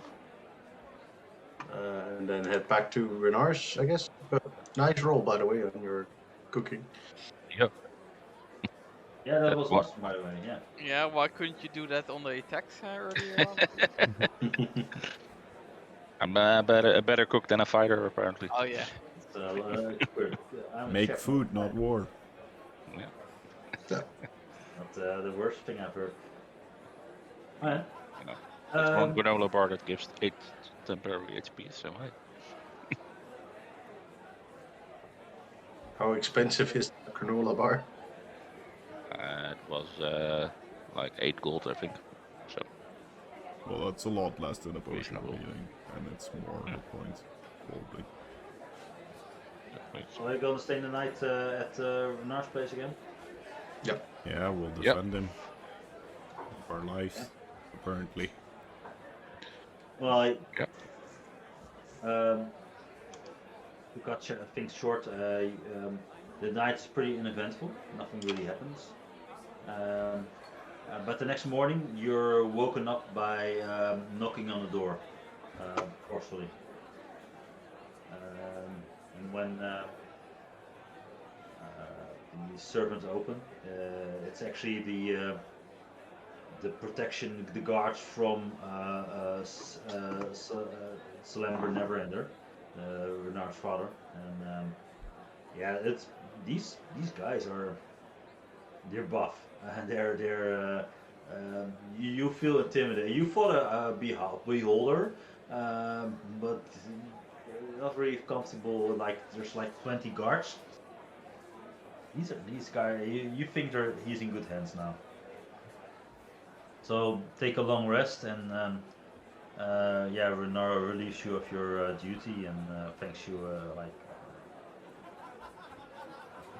And then head back to Renars, I guess. But nice roll, by the way, on your cooking. Yep. Yeah, that That was what- awesome, by the way. Yeah. Yeah, why couldn't you do that on the attacks earlier on? I'm a better cook than a fighter, apparently. Oh yeah. So, I'm a Make chef, food, not war. Yeah. Not the worst thing I've heard. Alright. Yeah. That's one Um, granola bar that gives 8 temporary HP, so hey. How expensive is the granola bar? It was like 8 gold, I think. So Well, that's a lot less than a potion of Reasonable. healing, and it's more hit points, probably. that makes so are you gonna stay the night at Renard's place again? Yeah, we'll Yep. defend him. Of our lives, apparently. Well, Yeah. to cut things short, the night's pretty uneventful. Nothing really happens. But the next morning, you're woken up by knocking on the door forcefully. And when the servants open, it's actually the protection, the guards from Salamber Neverender, Renard's father, and yeah, it's these guys they're buff, and they're you feel intimidated. You fought a beholder, but you're not really comfortable. Like there's like 20 guards. These guys. You think he's in good hands now. So take a long rest, and yeah, Renard relieves you of your duty and thanks you. Like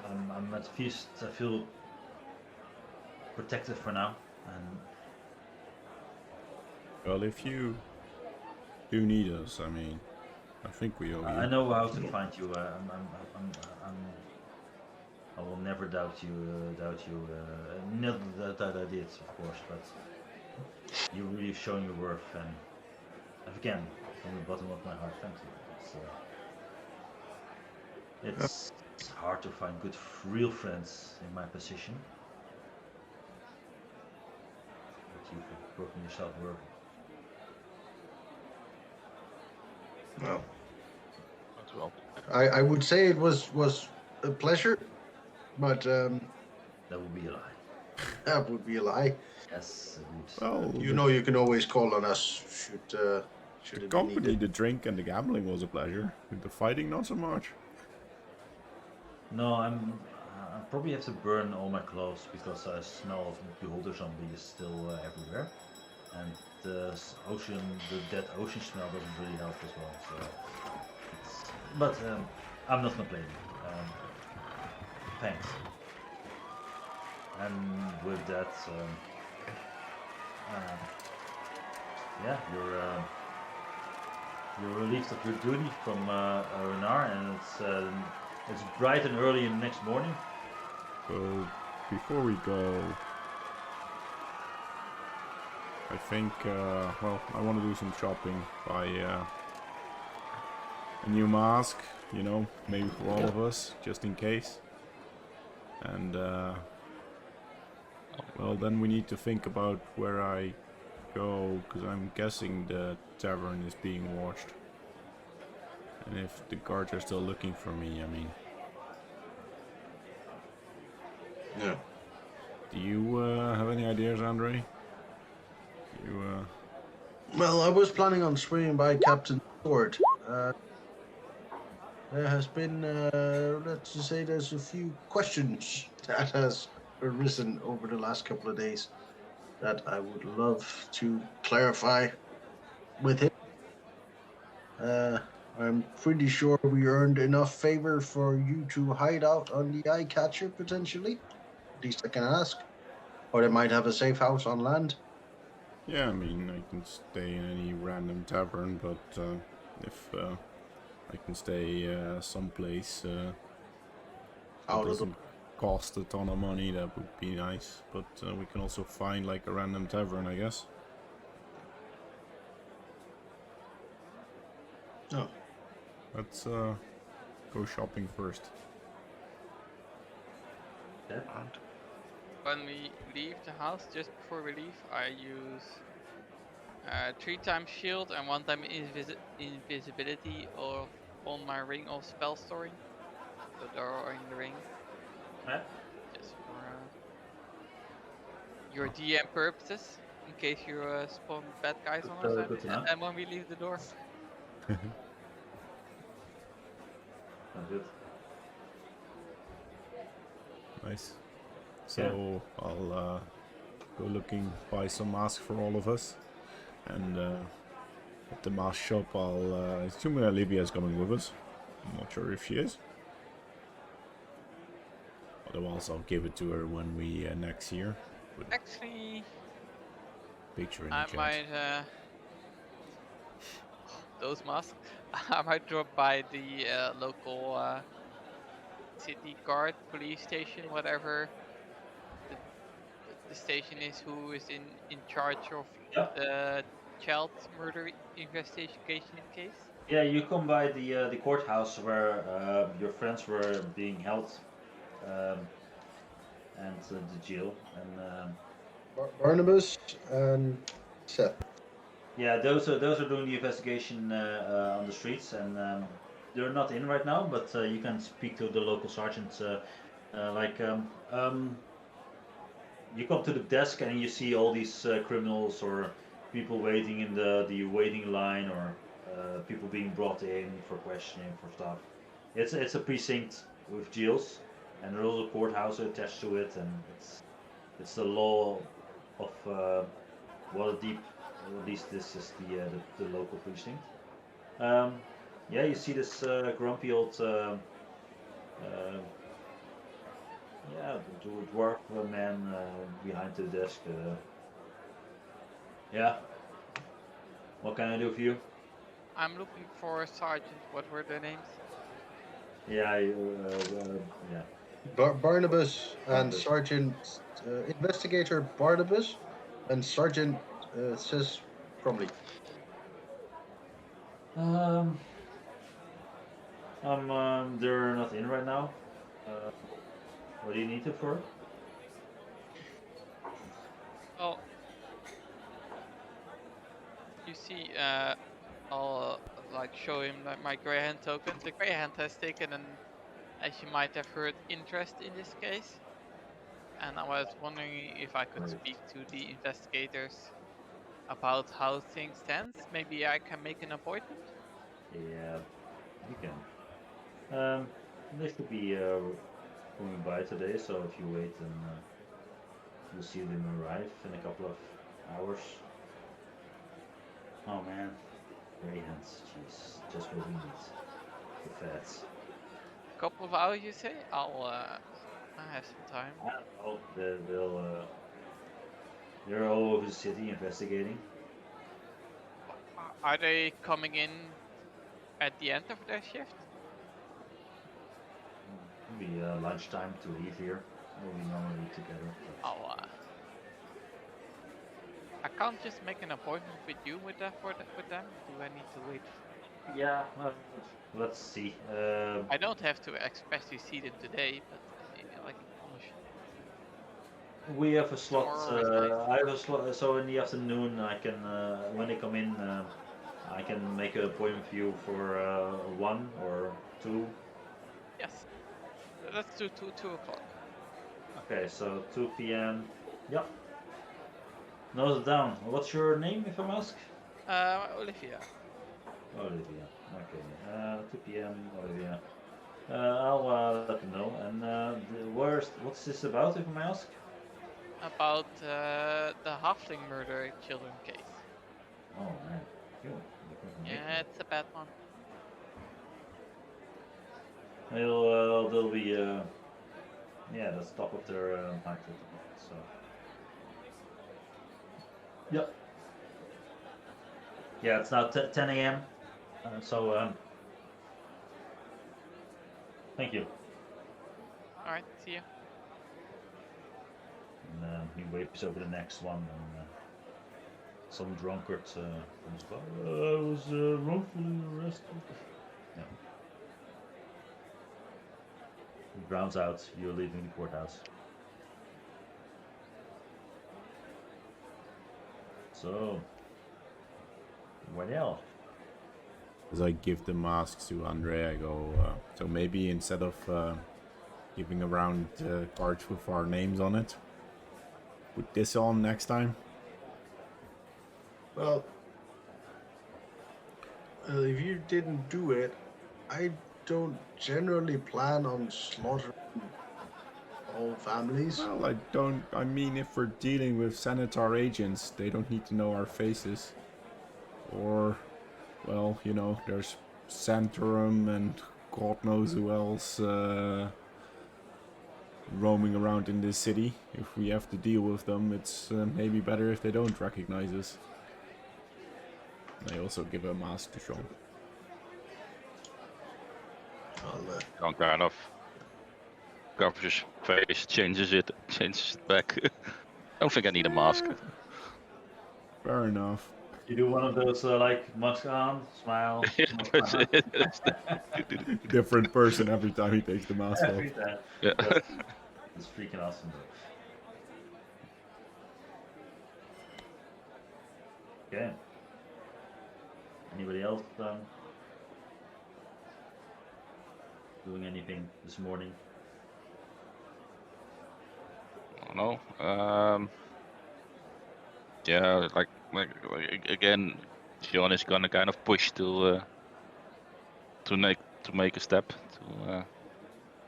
I'm at peace. I feel protected for now, and Well, if you do need us, I mean, I think we owe you. I know how to find you. I will never doubt you. Not that I did, of course, but you really shown your worth, and again, from the bottom of my heart, thank you. It's hard to find good, real friends in my position. But you've broken yourself worthy. Well, as well. I would say it was a pleasure, but That would be a lie. that would be a lie. Yes, it would. Well, You know you can always call on us should the it be company, needed. the drink, and the gambling was a pleasure. The fighting, not so much. No, I probably have to burn all my clothes because I smell of beholder zombies still everywhere, and the dead ocean smell doesn't really help as well. So, but I'm not complaining. Thanks. And with that, yeah, you're relieved of your duty from Renard, and it's bright and early in the next morning. So, before we go, I think, well, I want to do some shopping, buy a new mask, you know, maybe for all of us, just in case. And, well, then we need to think about where I go, because I'm guessing the tavern is being watched. And if the guards are still looking for me, I mean, Yeah. do you have any ideas, Andre? You, Well, I was planning on swinging by Captain Sword. There has been, let's just say, there's a few questions that has arisen over the last couple of days that I would love to clarify with him. I'm pretty sure we earned enough favor for you to hide out on the Eye Catcher potentially. At least I can ask. Or they might have a safe house on land. yeah, I mean, I can stay in any random tavern, but if I can stay someplace that Out of the doesn't cost a ton of money, that would be nice. But we can also find like a random tavern, I guess. Oh, Let's go shopping first. Yeah. When we leave the house, just before we leave, I use 3 times shield and 1 time invisibility on my ring of spell storing. So drawing the ring, Yeah. just for your DM purposes, in case you spawn bad guys on us. Good to know. And when we leave the door. Good. Nice. So I'll go buy some masks for all of us, and at the mask shop I'll assume Olivia is coming with us. I'm not sure if she is. Otherwise I'll give it to her when we next year. Actually, Picture in the I chat. might those masks. I might drop by the local city guard, police station, whatever the station is, who is in charge of Yeah. the child murder investigation case. Yeah, you come by the courthouse where your friends were being held, and the jail, and Barnabas and Seth. yeah, those are doing the investigation on the streets, and they're not in right now, but you can speak to the local sergeant. You come to the desk and you see all these criminals or people waiting in the waiting line, or people being brought in for questioning for stuff. It's a precinct with jails, and there's also a courthouse attached to it, and it's the law of Waterdeep. At least this is the local precinct. Yeah, you see this grumpy old the dwarf man behind the desk. Yeah. What can I do for you? I'm looking for a sergeant. What were their names? Yeah. Yeah. Barnabas and Barnabas. Sergeant Investigator Barnabas and Sergeant says probably. They're not in right now. What do you need it for? Well, you see, I'll like show him like my grey hand token. The grey hand has taken an, as you might have heard, interest in this case, and I was wondering if I could Right. speak to the investigators about how things stand. Maybe I can make an appointment. Yeah, you can. They should be coming by today, so if you wait, then you'll see them arrive in a couple of hours. Oh man, grey hands, jeez, just what we need. The fats. Couple of hours, you say? I have some time. I don't know. They're all over the city investigating. Are they coming in at the end of their shift? It'll be lunchtime to leave here. We normally eat together. but- I can't just make an appointment with you with them. Do I need to wait? Yeah, let's see. I don't have to expressly see them today, but like We have a slot. Tomorrow is nice. I have a slot. So in the afternoon, I can when they come in, I can make an appointment for you for 1 or 2. yes. Let's do 2 o'clock. Okay, so 2 p.m. Yep. Note it down. What's your name, if I ask? Olivia. Olivia. Okay. 2 p.m. Olivia. I'll let them know. And what's this about, if I may ask? About the halfling murder children case. Oh man. Cool. Yeah, it's a bad one. They'll be that's top of their mind. So. Yep. Yeah, it's now 10 a.m. Thank you. All right, see you. And he waves over the next one and some drunkard comes by. I was wrongfully arrested. No. He drowns out. You're leaving the courthouse. So, what else? As I give the masks to Andre, I go, so maybe instead of giving around cards with our names on it, put this on next time. Well, if you didn't do it, I don't generally plan on slaughtering whole families. Well, I mean, if we're dealing with Senator agents, they don't need to know our faces. Or, well, you know, there's Santorum and God knows who else roaming around in this city. If we have to deal with them, it's maybe better if they don't recognize us. I also give a mask to Sean. Sean kind of covers his face, changes it back. I don't think I need a mask. Fair enough. You do one of those like mask on, smile. That's it. Different person every time he takes the mask off. Every time. Yeah. It's freaking awesome though. Okay. Anybody else doing anything this morning? I don't know. Yeah, like again, Sean is gonna kind of push to make a step to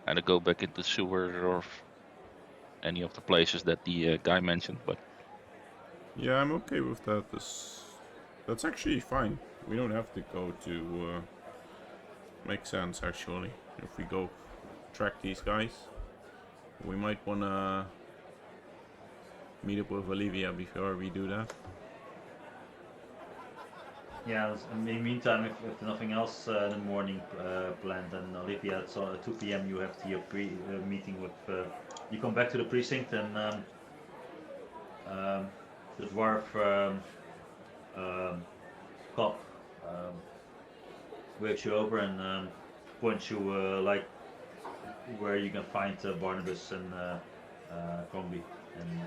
either go back into sewer or any of the places that the guy mentioned. But Yeah, I'm okay with that. That's actually fine. We don't have to go to. Makes sense actually. If we go track these guys, we might wanna meet up with Olivia before we do that. Yeah, in the meantime, if nothing else in the morning planned, then Olivia at 2 p.m. you have the meeting with. You come back to the precinct and the dwarf cop waves you over and points you like where you can find Barnabas and Crombie, and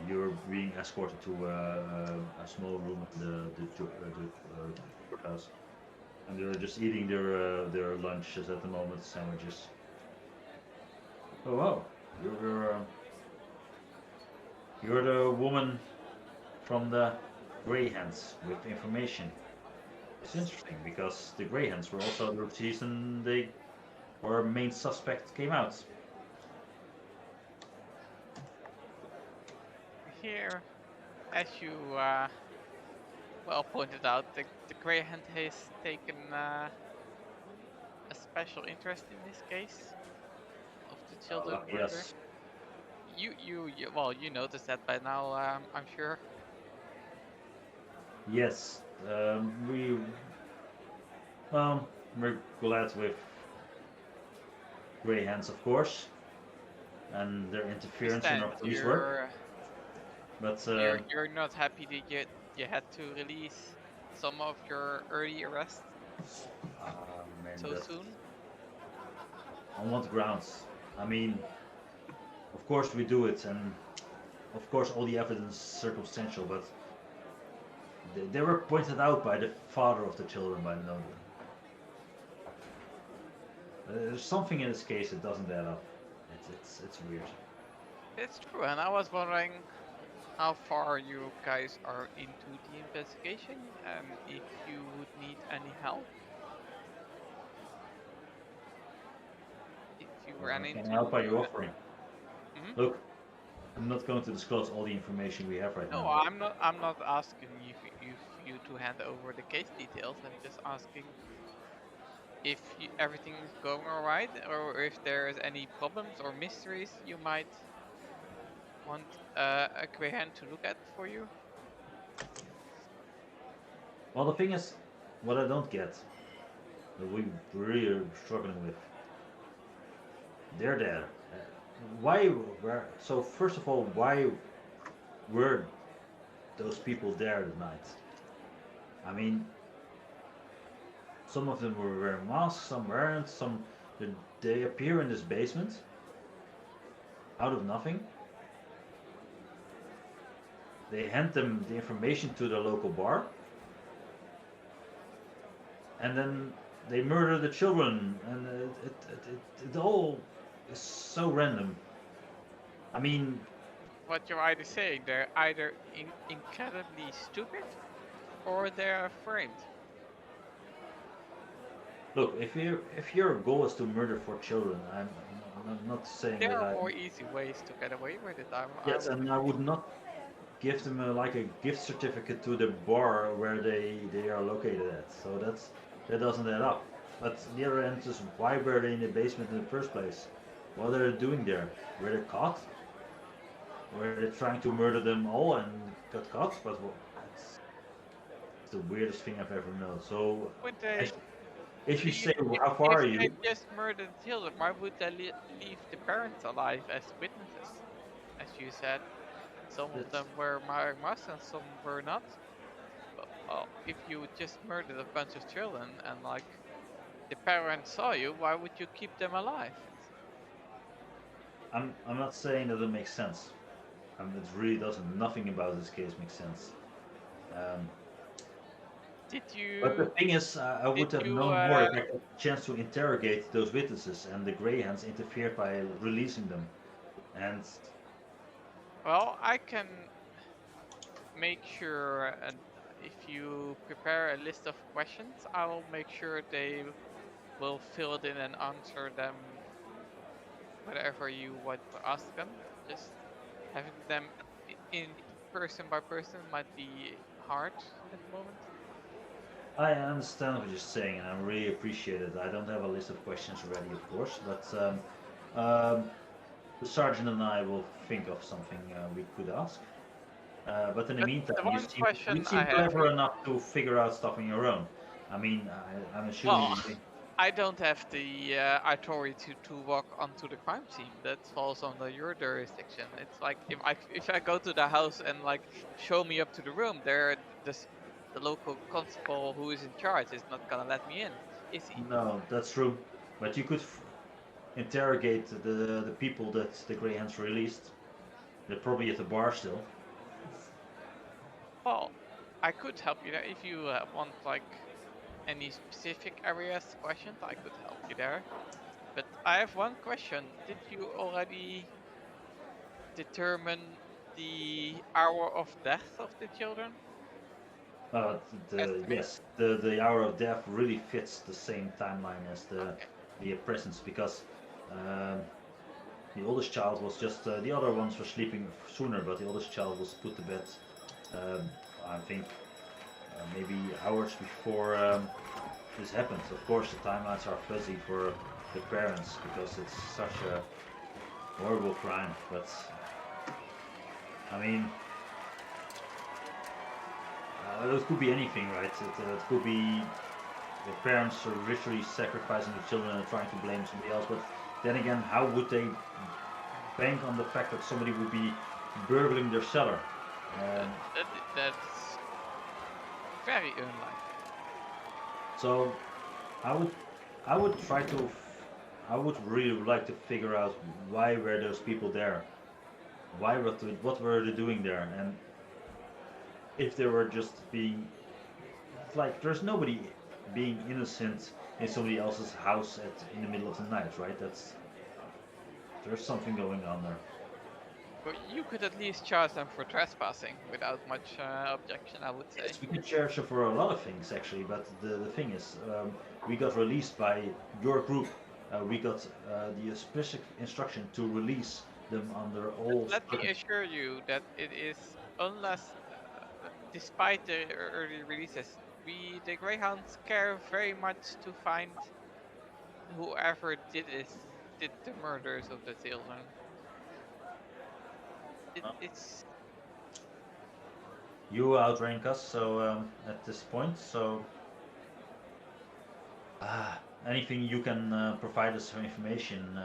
you're being escorted to a small room in the courthouse, and they're just eating their lunches at the moment, sandwiches. Oh wow, you're the woman from the Greyhands with information. It's interesting because the Greyhands were also the reason our main suspect came out. Here, as you well pointed out, the Greyhound has taken a special interest in this case of the children murder. Yes. You noticed that by now, I'm sure. Yes. We're glad with Greyhands, of course, and their interference in our police work. But you're not happy that you had to release some of your early arrests man, so soon? On what grounds? I mean, of course we do it, and of course all the evidence is circumstantial, but they were pointed out by the father of the children, by the notary. There's something in this case that doesn't add up. It's weird. It's true, and I was wondering how far you guys are into the investigation and if you would need any help. If you ran What into kind of help are you offering? Mhm. Look, I'm not going to disclose all the information we have right No, now. I'm not asking you to hand over the case details. I'm just asking if everything is going alright, or if there's any problems or mysteries you might want a Greyhound to look at for you. Well, the thing is, what I don't get, that we really are struggling with, they're there. Why? So first of all, why were those people there at night? I mean, some of them were wearing masks, some weren't, some they appear in this basement out of nothing. They hand them the information to the local bar, and then they murder the children, and it all is so random. I mean, What you're either saying, they're either incredibly stupid or they're framed. look, if your goal is to murder 4 children, I'm not saying There that are I. more easy ways to get away with it. Yes, and I would not give them like a gift certificate to the bar where they are located at. So that doesn't add up. But the other end is, why were they in the basement in the first place? What are they doing there? Were they caught? Were they trying to murder them all and got caught? But it's the weirdest thing I've ever known. So would they? if you say, If- how far are if you? they just murdered the children, why would they leave the parents alive as witnesses? As you said, some of them were wearing masks and some were not. Well, if you just murdered a bunch of children and like the parents saw you, why would you keep them alive? I'm not saying that it makes sense. It really doesn't. Nothing about this case makes sense. Did But the you? thing is, I would Did have you, known more if I had a chance to interrogate those witnesses, and the Greyhounds interfered by releasing them. And Well, I can make sure, and if you prepare a list of questions, I will make sure they will fill it in and answer them whatever you want to ask them. Just having them in person by person might be hard at the moment. I understand what you're saying, and I really appreciate it. I don't have a list of questions ready, of course, but the sergeant and I will think of something we could ask. But in the But meantime, the you one seem, question you seem I have clever enough to figure out stuff on your own. I mean, I'm assuming. Well, I don't have the authority to walk onto the crime scene. That falls under your jurisdiction. It's like if I go to the house and like show me up to the room, the local constable who is in charge is not gonna let me in, is he? No, that's true. But you could interrogate the people that the Greyhounds released. They're probably at the bar still. Well, I could help you there if you want like any specific areas questioned. I could help you there. But I have one question. Did you already determine the hour of death of the children? Estimate? Yes, the hour of death really fits the same timeline as Okay. the presence, because the oldest child was just the other ones were sleeping sooner, but the oldest child was put to bed. I think maybe hours before this happened. Of course, the timelines are fuzzy for the parents because it's such a horrible crime. But I mean, it could be anything, right? It could be the parents are literally sacrificing the children and trying to blame somebody else. But then again, how would they bank on the fact that somebody would be burgling their cellar? That's very unlikely. So I would try to, I would really like to figure out why were those people there, what were they doing there, and if they were just being, like, there's nobody being innocent in somebody else's house in the middle of the night, right? There's something going on there. But you could at least charge them for trespassing without much objection, I would say. Yes, we could charge them for a lot of things actually, but the thing is, we got released by your group. We got the specific instruction to release them under all. Let me assure you that it is, unless, despite the early releases, the Greyhounds care very much to find whoever did the murders of the children. It's You outrank us, so at this point, so anything you can provide us for information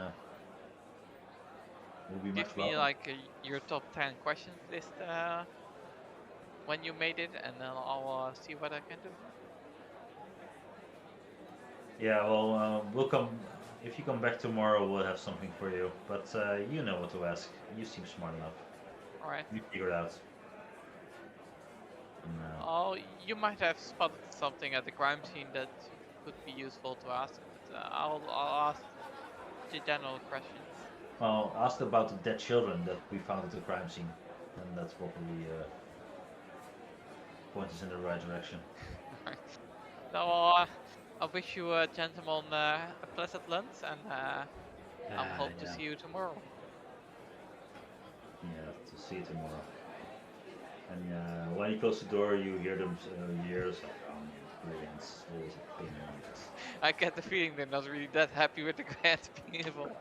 Will be much Give me welcome. like your top 10 questions list when you made it, and then I'll see what I can do. Yeah, well, we'll come. If you come back tomorrow, we'll have something for you. But you know what to ask. You seem smart enough. All right. You figure it out. And, Oh, you might have spotted something at the crime scene that could be useful to ask, but I'll ask the general questions. well, ask about the dead children that we found at the crime scene, and that's probably point us in the right direction. So I wish you, gentlemen, a pleasant lunch, and I hope to yeah. see you tomorrow. Yeah, to see you tomorrow. And when he closes the door, you hear them. You hear us like, "Oh, brilliant! Always a pain in the ass." I get the feeling they're not really that happy with the grant being involved.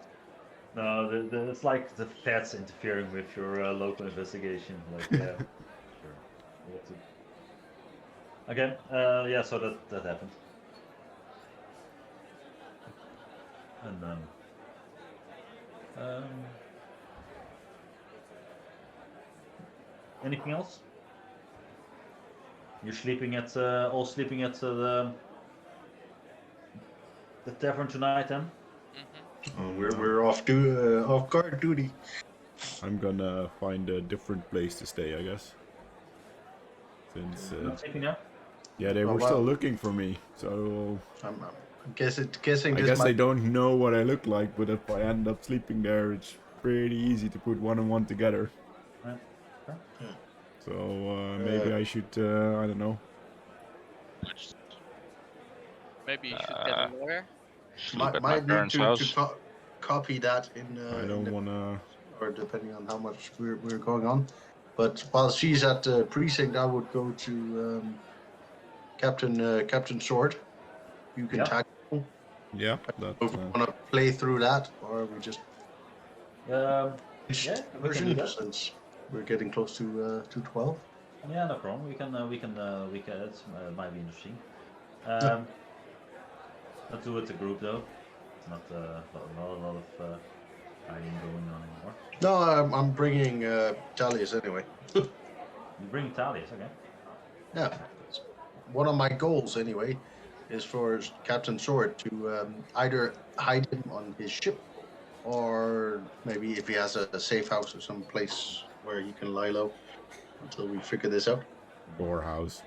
No, it's like the feds interfering with your local investigation. Like, sure. We'll have to... Okay, yeah, so that happened. And anything else? You're sleeping at all sleeping at the tavern tonight, then? We're off guard duty. I'm gonna find a different place to stay, I guess. Since Not sleeping there? yeah, they Oh, were still wow. looking for me, so I'm guessing I this guess might they don't know what I look like. But if I end up sleeping there, it's pretty easy to put one and one together. Right. Okay. So maybe I should, I don't know. Maybe you should get a lawyer. Sleep at my might need parents' to house. copy that in I in don't the, wanna. or depending on how much we're going on. But while she's at the precinct, I would go to Captain Sword. You can Yeah. tackle. Yeah, that. If we want to play through that, or we just Yeah, we can do version that. since we're getting close to 12. Yeah, no problem. We can. It might be interesting. Let's do it as a group though. It's not a lot of hiding going on anymore. No, I'm bringing Talius anyway. You bring Talius, okay? Yeah, one of my goals anyway is for Captain Sword to either hide him on his ship, or maybe if he has a safe house or some place where he can lie low until we figure this out. Or house.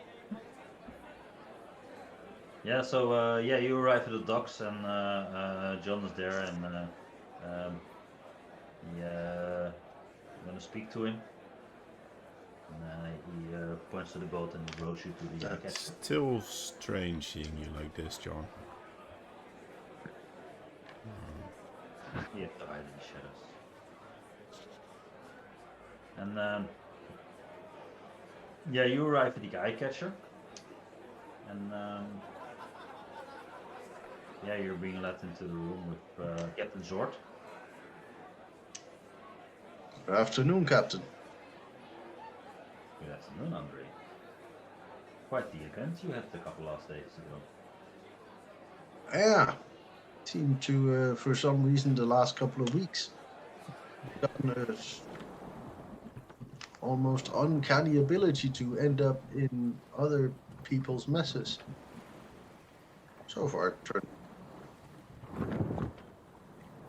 Yeah. So yeah, you arrive at the docks, and John is there, and I'm gonna speak to him. And he points to the boat and rows you to the It's catcher. still strange seeing you like this, John. You have to hide in the shadows. And yeah, you arrive at the eye catcher, and yeah, you're being let into the room with Captain Zord. Good afternoon, Captain. Good afternoon, Andre. Quite the event you had a couple last days ago. Yeah, seemed to for some reason the last couple of weeks gotten almost uncanny ability to end up in other people's messes. So far,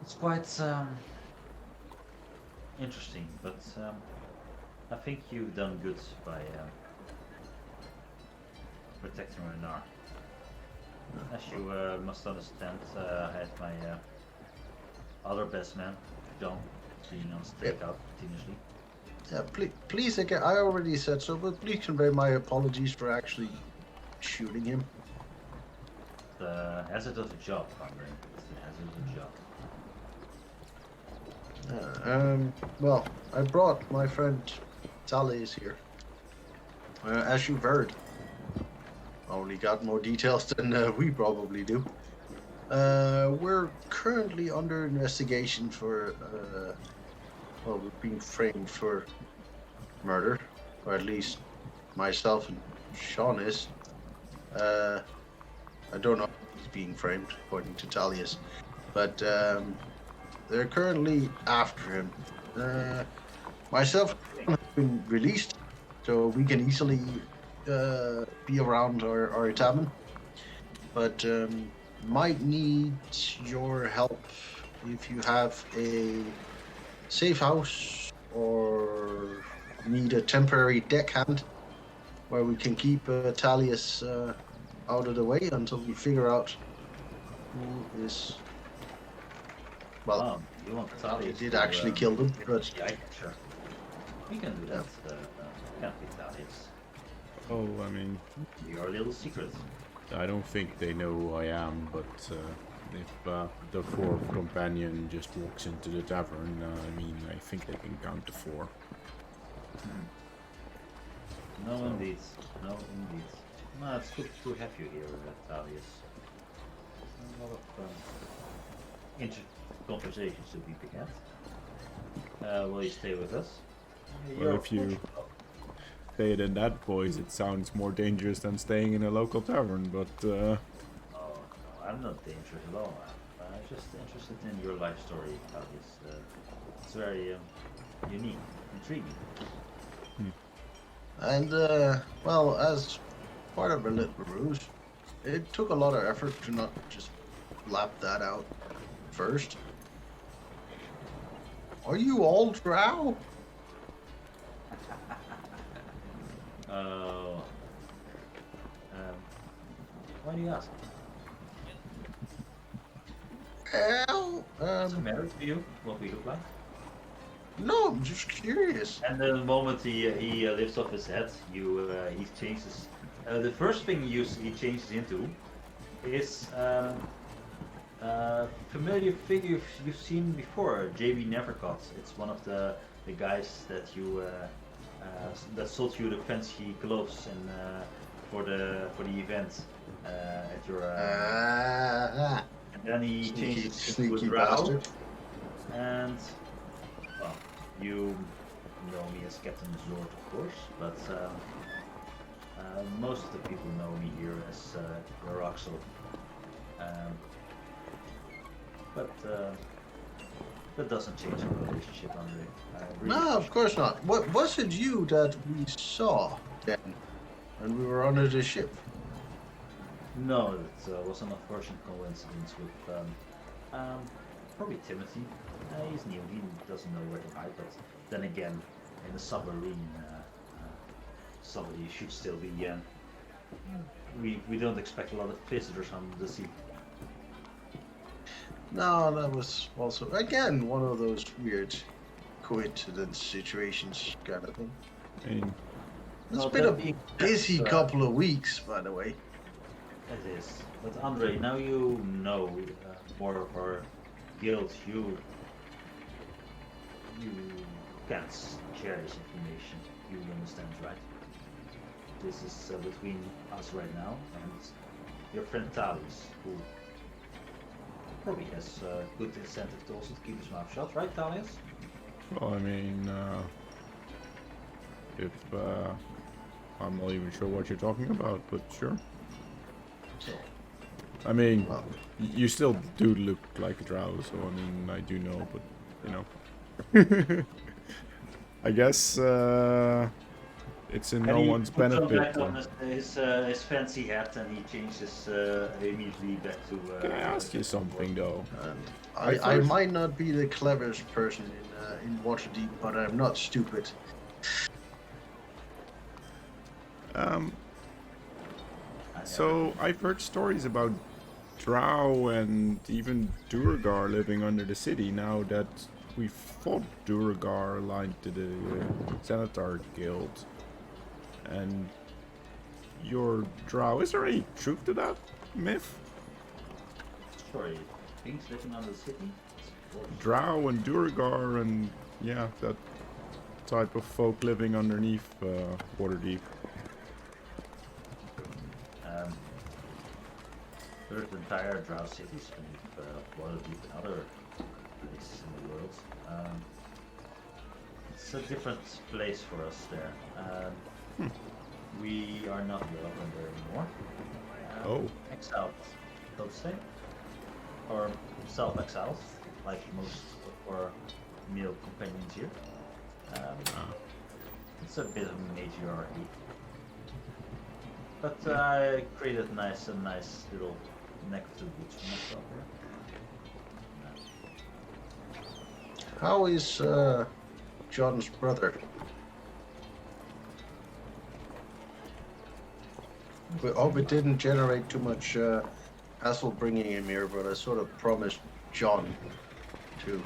It's quite interesting, but I think you've done good by protecting Renar. As you must understand, I had my other best man, John, being on stakeout continuously. yeah, please again. I already said so, but please convey my apologies for actually shooting him. The hazard of the job, Andre. It's the hazard of the job. Well, I brought my friend Talius here. As you've heard, only got more details than we probably do. We're currently under investigation for, well, we're being framed for murder, or at least myself and Sean is. I don't know if he's being framed, according to Talius, but they're currently after him myself have been released, so we can easily be around our tavern. But might need your help if you have a safe house or need a temporary deckhand where we can keep Talius out of the way until we figure out who is. Well, you want he Thalius did to, actually kill them, but yeah, sure. We can do that. Can't be Thalius. Oh, I mean, Your little secret. I don't think they know who I am, but if the fourth companion just walks into the tavern, I mean, I think they can count to 4. No, So- indeed. No, indeed. No, it's good to have you here, Thalius. A lot of interesting conversations to be began. Will you stay with us? Well, if you say it in that voice, it sounds more dangerous than staying in a local tavern, but Oh, no, I'm not dangerous at all. I'm just interested in your life story, Thalius. It's very unique, intriguing. and well, as part of a little ruse, it took a lot of effort to not just lap that out first. Are you all drow? Oh. Why do you ask? Well, Does it matter to you what we look like? no, I'm just curious. And the moment he lifts off his head, he changes. The first thing he changes into is familiar figure you've seen before, JB Nevercott. It's one of the guys that that sold you the fancy gloves and for the event at your. And then he changes into a Sneaky drow. bastard. And well, you know me as Captain Zord, of course, but most of the people know me here as Roxel. But that doesn't change our relationship, Andre. I really No, of course not. What was it you that we saw then when we were under the ship? No, it was an unfortunate coincidence with probably Timothy. He's new, he doesn't know where to hide, but then again, in a submarine, somebody should still be. We don't expect a lot of visitors on the sea. No, that was also again one of those weird coincidence situations kind of thing. I mean, It's No, been that a being busy said, couple of weeks, by the way. It is. But Andre, now you know more of our guild. You can't share this information. You understand, right? This is between us right now and your friend Thalius, who probably has good incentive to also keep his mouth shut, right, Thalius? well, I mean, if I'm not even sure what you're talking about, but sure. So, I mean, Well, you still do look like a drow, so I mean, I do know, but you know, I guess it's in no and he one's puts on benefit. back on his fancy hat, and he changes immediately back to. Can I ask you something though? and I I first- might not be the cleverest person in Waterdeep, but I'm not stupid. So I've heard stories about Drow and even Duergar living under the city now that we fought Duergar aligned to the Xanatar Guild. And your Drow, is there any truth to that myth? Sorry, things living under the city? Drow and Duergar and yeah, that type of folk living underneath Waterdeep. There's entire Drow cities beneath Waterdeep and other places in the world. It's a different place for us there. We are not welcome there anymore. Oh. Exiled, don't say. Or self-exiled, like most of our male companions here. It's a bit of a matriarchy. But I created a nice little neck of the woods for myself here. How is John's brother? We hope it didn't generate too much hassle bringing him here, but I sort of promised John to,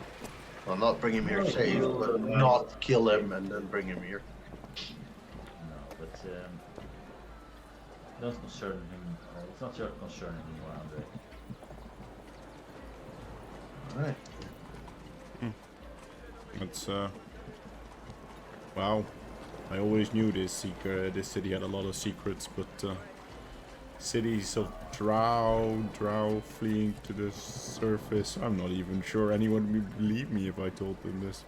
well, not bring him here safe, but not kill him and then bring him here. No, but don't concern him. It's not your concern anymore, Andre. Alright. It's wow. I always knew this city had a lot of secrets, but cities of drow fleeing to the surface. I'm not even sure anyone would believe me if I told them this.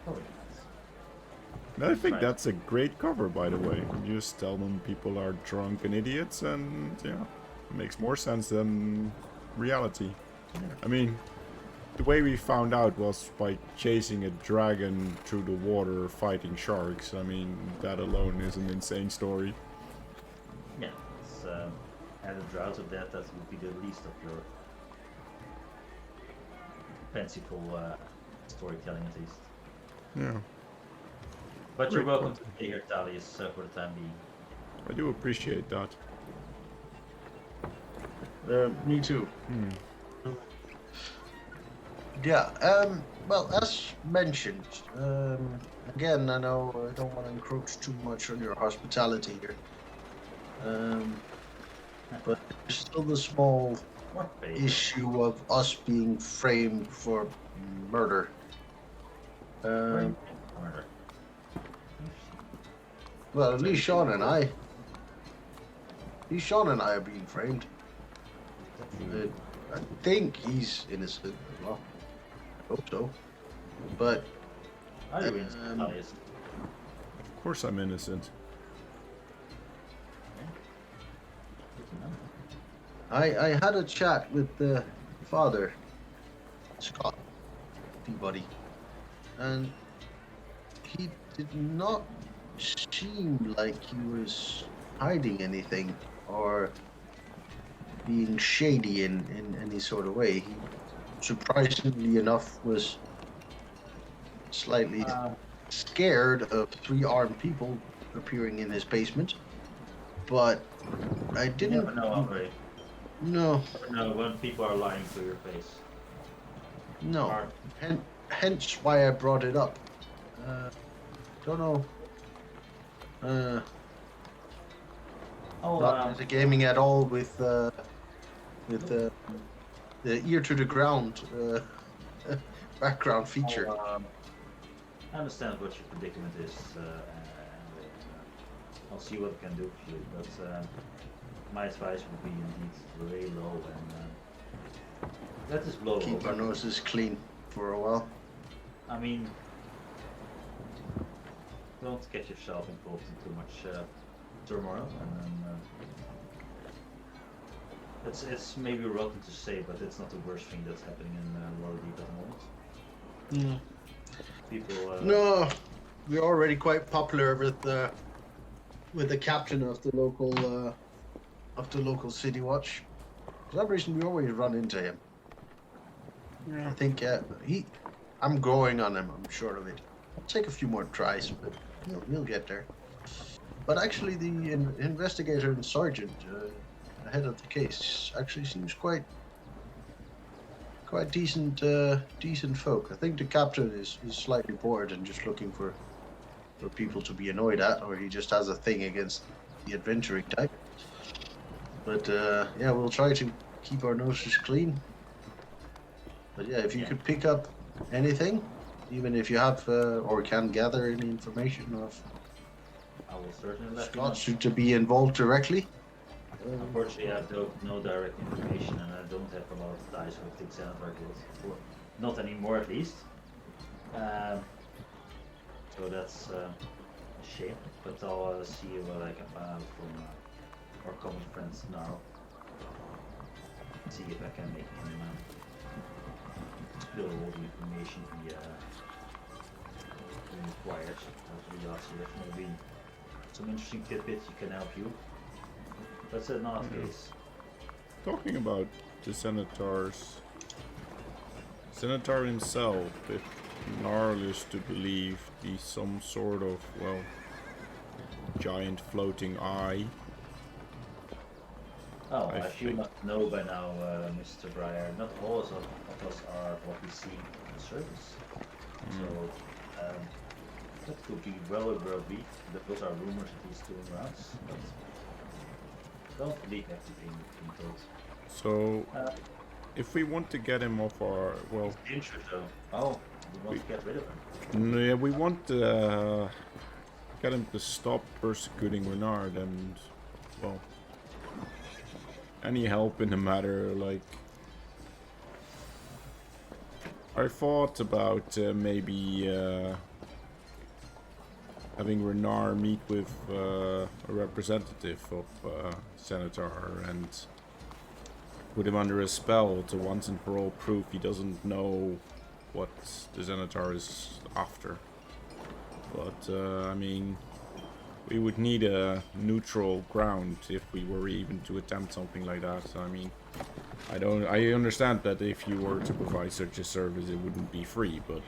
Probably And I think Right. that's a great cover, by the way. You just tell them people are drunk and idiots, and yeah, it makes more sense than reality. I mean, the way we found out was by chasing a dragon through the water fighting sharks. I mean, that alone is an insane story. Yeah, it's, add a drow to that, that would be the least of your fanciful storytelling at least. Yeah, But you're Great welcome point. to stay here, Thalius, for the time being. I do appreciate that. Me too. Yeah, well, as mentioned, again, I know I don't want to encroach too much on your hospitality here. But there's still the small More faith. issue of us being framed for murder. Murder. Well, at least Sean and I are being framed. I think he's innocent. Well, I hope so. But Are you innocent, Thalius? Of course I'm innocent. Good to know. I had a chat with the father, Scott Peabody, and he did not seem like he was hiding anything or being shady in any sort of way. He, surprisingly enough, was slightly scared of 3 armed people appearing in his basement, but I You didn't never know, Andre. no. You never know when people are lying to your face. No, Hard. hence why I brought it up. Don't know. Oh, Not into gaming at all with the ear to the ground background feature. I understand what your predicament is, and I'll see what I can do for you. But my advice would be indeed lay low and let this blow Keep over. our noses clean for a while. I mean, don't get yourself involved in too much turmoil, and then it's maybe reluctant to say, but it's not the worst thing that's happening in Waterdeep at the moment. People. No, we're already quite popular with the captain of the local city watch. For some reason, we always run into him. I think I'm growing on him. I'm sure of it. It'll take a few more tries, but he'll get there. But actually, the investigator and sergeant ahead of the case actually seems quite decent folk. I think the captain is slightly bored and just looking for people to be annoyed at, or he just has a thing against the adventuring type. But yeah, we'll try to keep our noses clean. But yeah, if you could pick up anything, even if you have or can gather any information of I will certainly let you know. Scott to be involved directly. Unfortunately, I have no direct information, and I don't have a lot of ties with the Xanatar Guild. Not anymore, at least. So that's a shame. But I'll see what I can find out from our common friends now. See if I can make him spill all the information he required. Hopefully, there's maybe some interesting tidbits he can help you. That's not the case. Talking about the Senators, Senator himself, if Gnarl is to believe, be some sort of, well, giant floating eye. Oh, I as you think- must know by now, Mr. Breyer, not all of us are what we see in the service. So, that could be well be. Those are rumors that he's doing rounds, but don't believe everything being told. So, if we want to get him off our, well, Interest though. Oh, we want to get rid of him. yeah, we want to get him to stop persecuting Renard and, well, any help in the matter, like, I thought about maybe having Renard meet with a representative of Senator and put him under a spell to once and for all prove he doesn't know what the Senator is after. But, I mean, we would need a neutral ground if we were even to attempt something like that. So, I mean, I understand that if you were to provide such a service, it wouldn't be free, but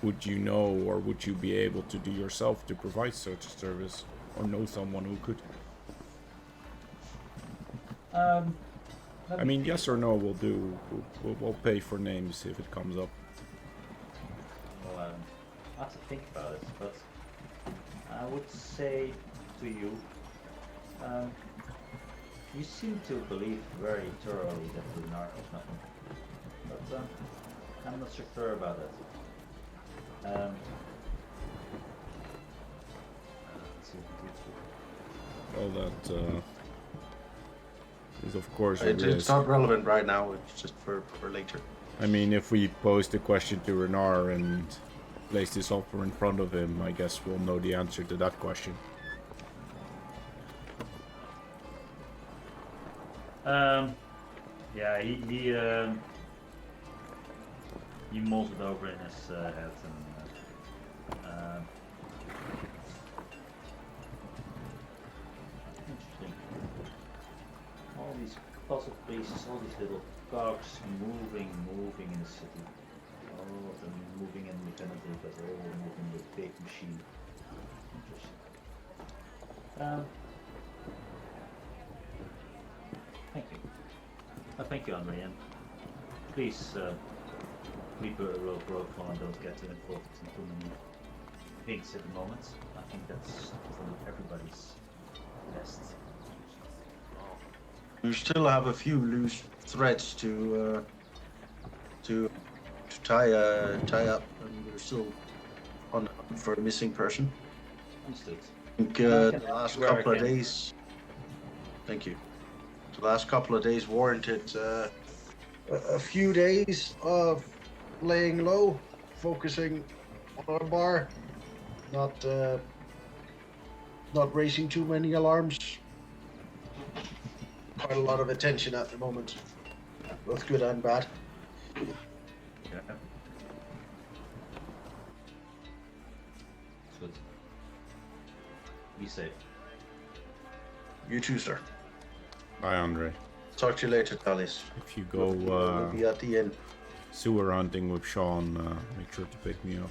would you know or would you be able to do yourself to provide such a service or know someone who could? I mean, yes or no will do. We'll pay for names if it comes up. Well, I have to think about it, but I would say to you, you seem to believe very thoroughly that Renard is nothing, but I'm not so sure about that. Let's see if we do Well, that is of course a It's risk. not relevant right now. It's just for later. I mean, if we pose the question to Renard and place this offer in front of him, I guess we'll know the answer to that question. Yeah, he mulls it over in his head and interesting. All these puzzle pieces, all these little cogs moving in the city. All of them moving independently, but all moving with big machine. Interesting. Thank you. Thank you, Andre, and please keep a low profile and don't get involved in too many things at the moment. I think that's for everybody's best. You still have a few loose threads to tie up, and we're still on the hunt for a missing person. Understood. I think the last where I couple of can. days. Thank you. The last couple of days warranted a few days of laying low, focusing on our bar, not raising too many alarms. Quite a lot of attention at the moment, both good and bad. Yeah. Good. Be safe. You too, sir. Bye, Andre. Talk to you later, Talis. If you go We'll be at the inn. sewer hunting with Sean, make sure to pick me up.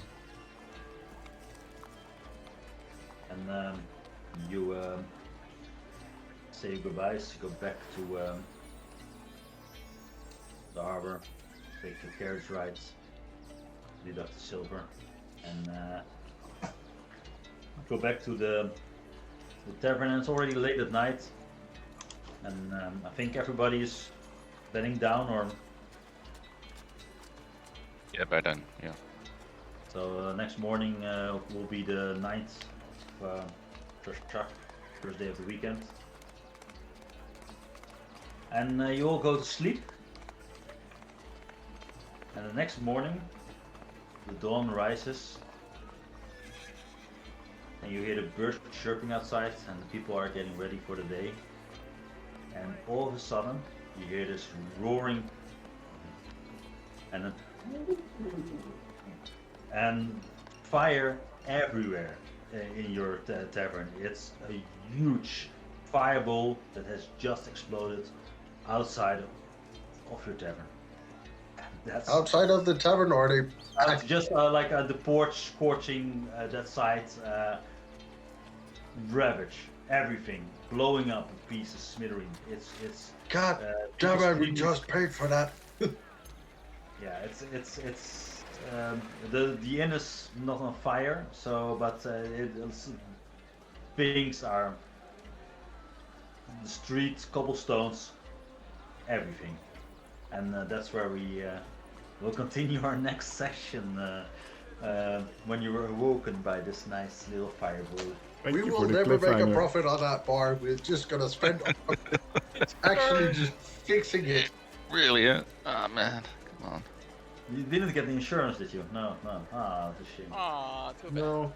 And you say your goodbyes, go back to the harbor, take your carriage rides, deduct the silver, and go back to the tavern. And it's already late at night, and I think everybody is bedding down, or Yeah, by then, yeah. so next morning will be the 9th of first day of the weekend. And you all go to sleep. And the next morning, the dawn rises. And you hear the birds chirping outside, and the people are getting ready for the day. And all of a sudden, you hear this roaring. And and fire everywhere in your tavern. It's a huge fireball that has just exploded outside of your tavern. That's Outside of the tavern, or are they? just like the porch scorching that side, ravage everything, blowing up in pieces, smithereens. It's God damn it, we just paid for that. yeah, it's the inn is not on fire, so but things are the streets, cobblestones, everything, and that's where we will continue our next session when you were awoken by this nice little fireball. Thank We you will for the never make a cliffhanger. profit on that bar. We're just gonna spend actually just fixing it. Really? Yeah? Ah man, come on. You didn't get the insurance, did you? No. Ah, that's a shame. Aw, too bad. No,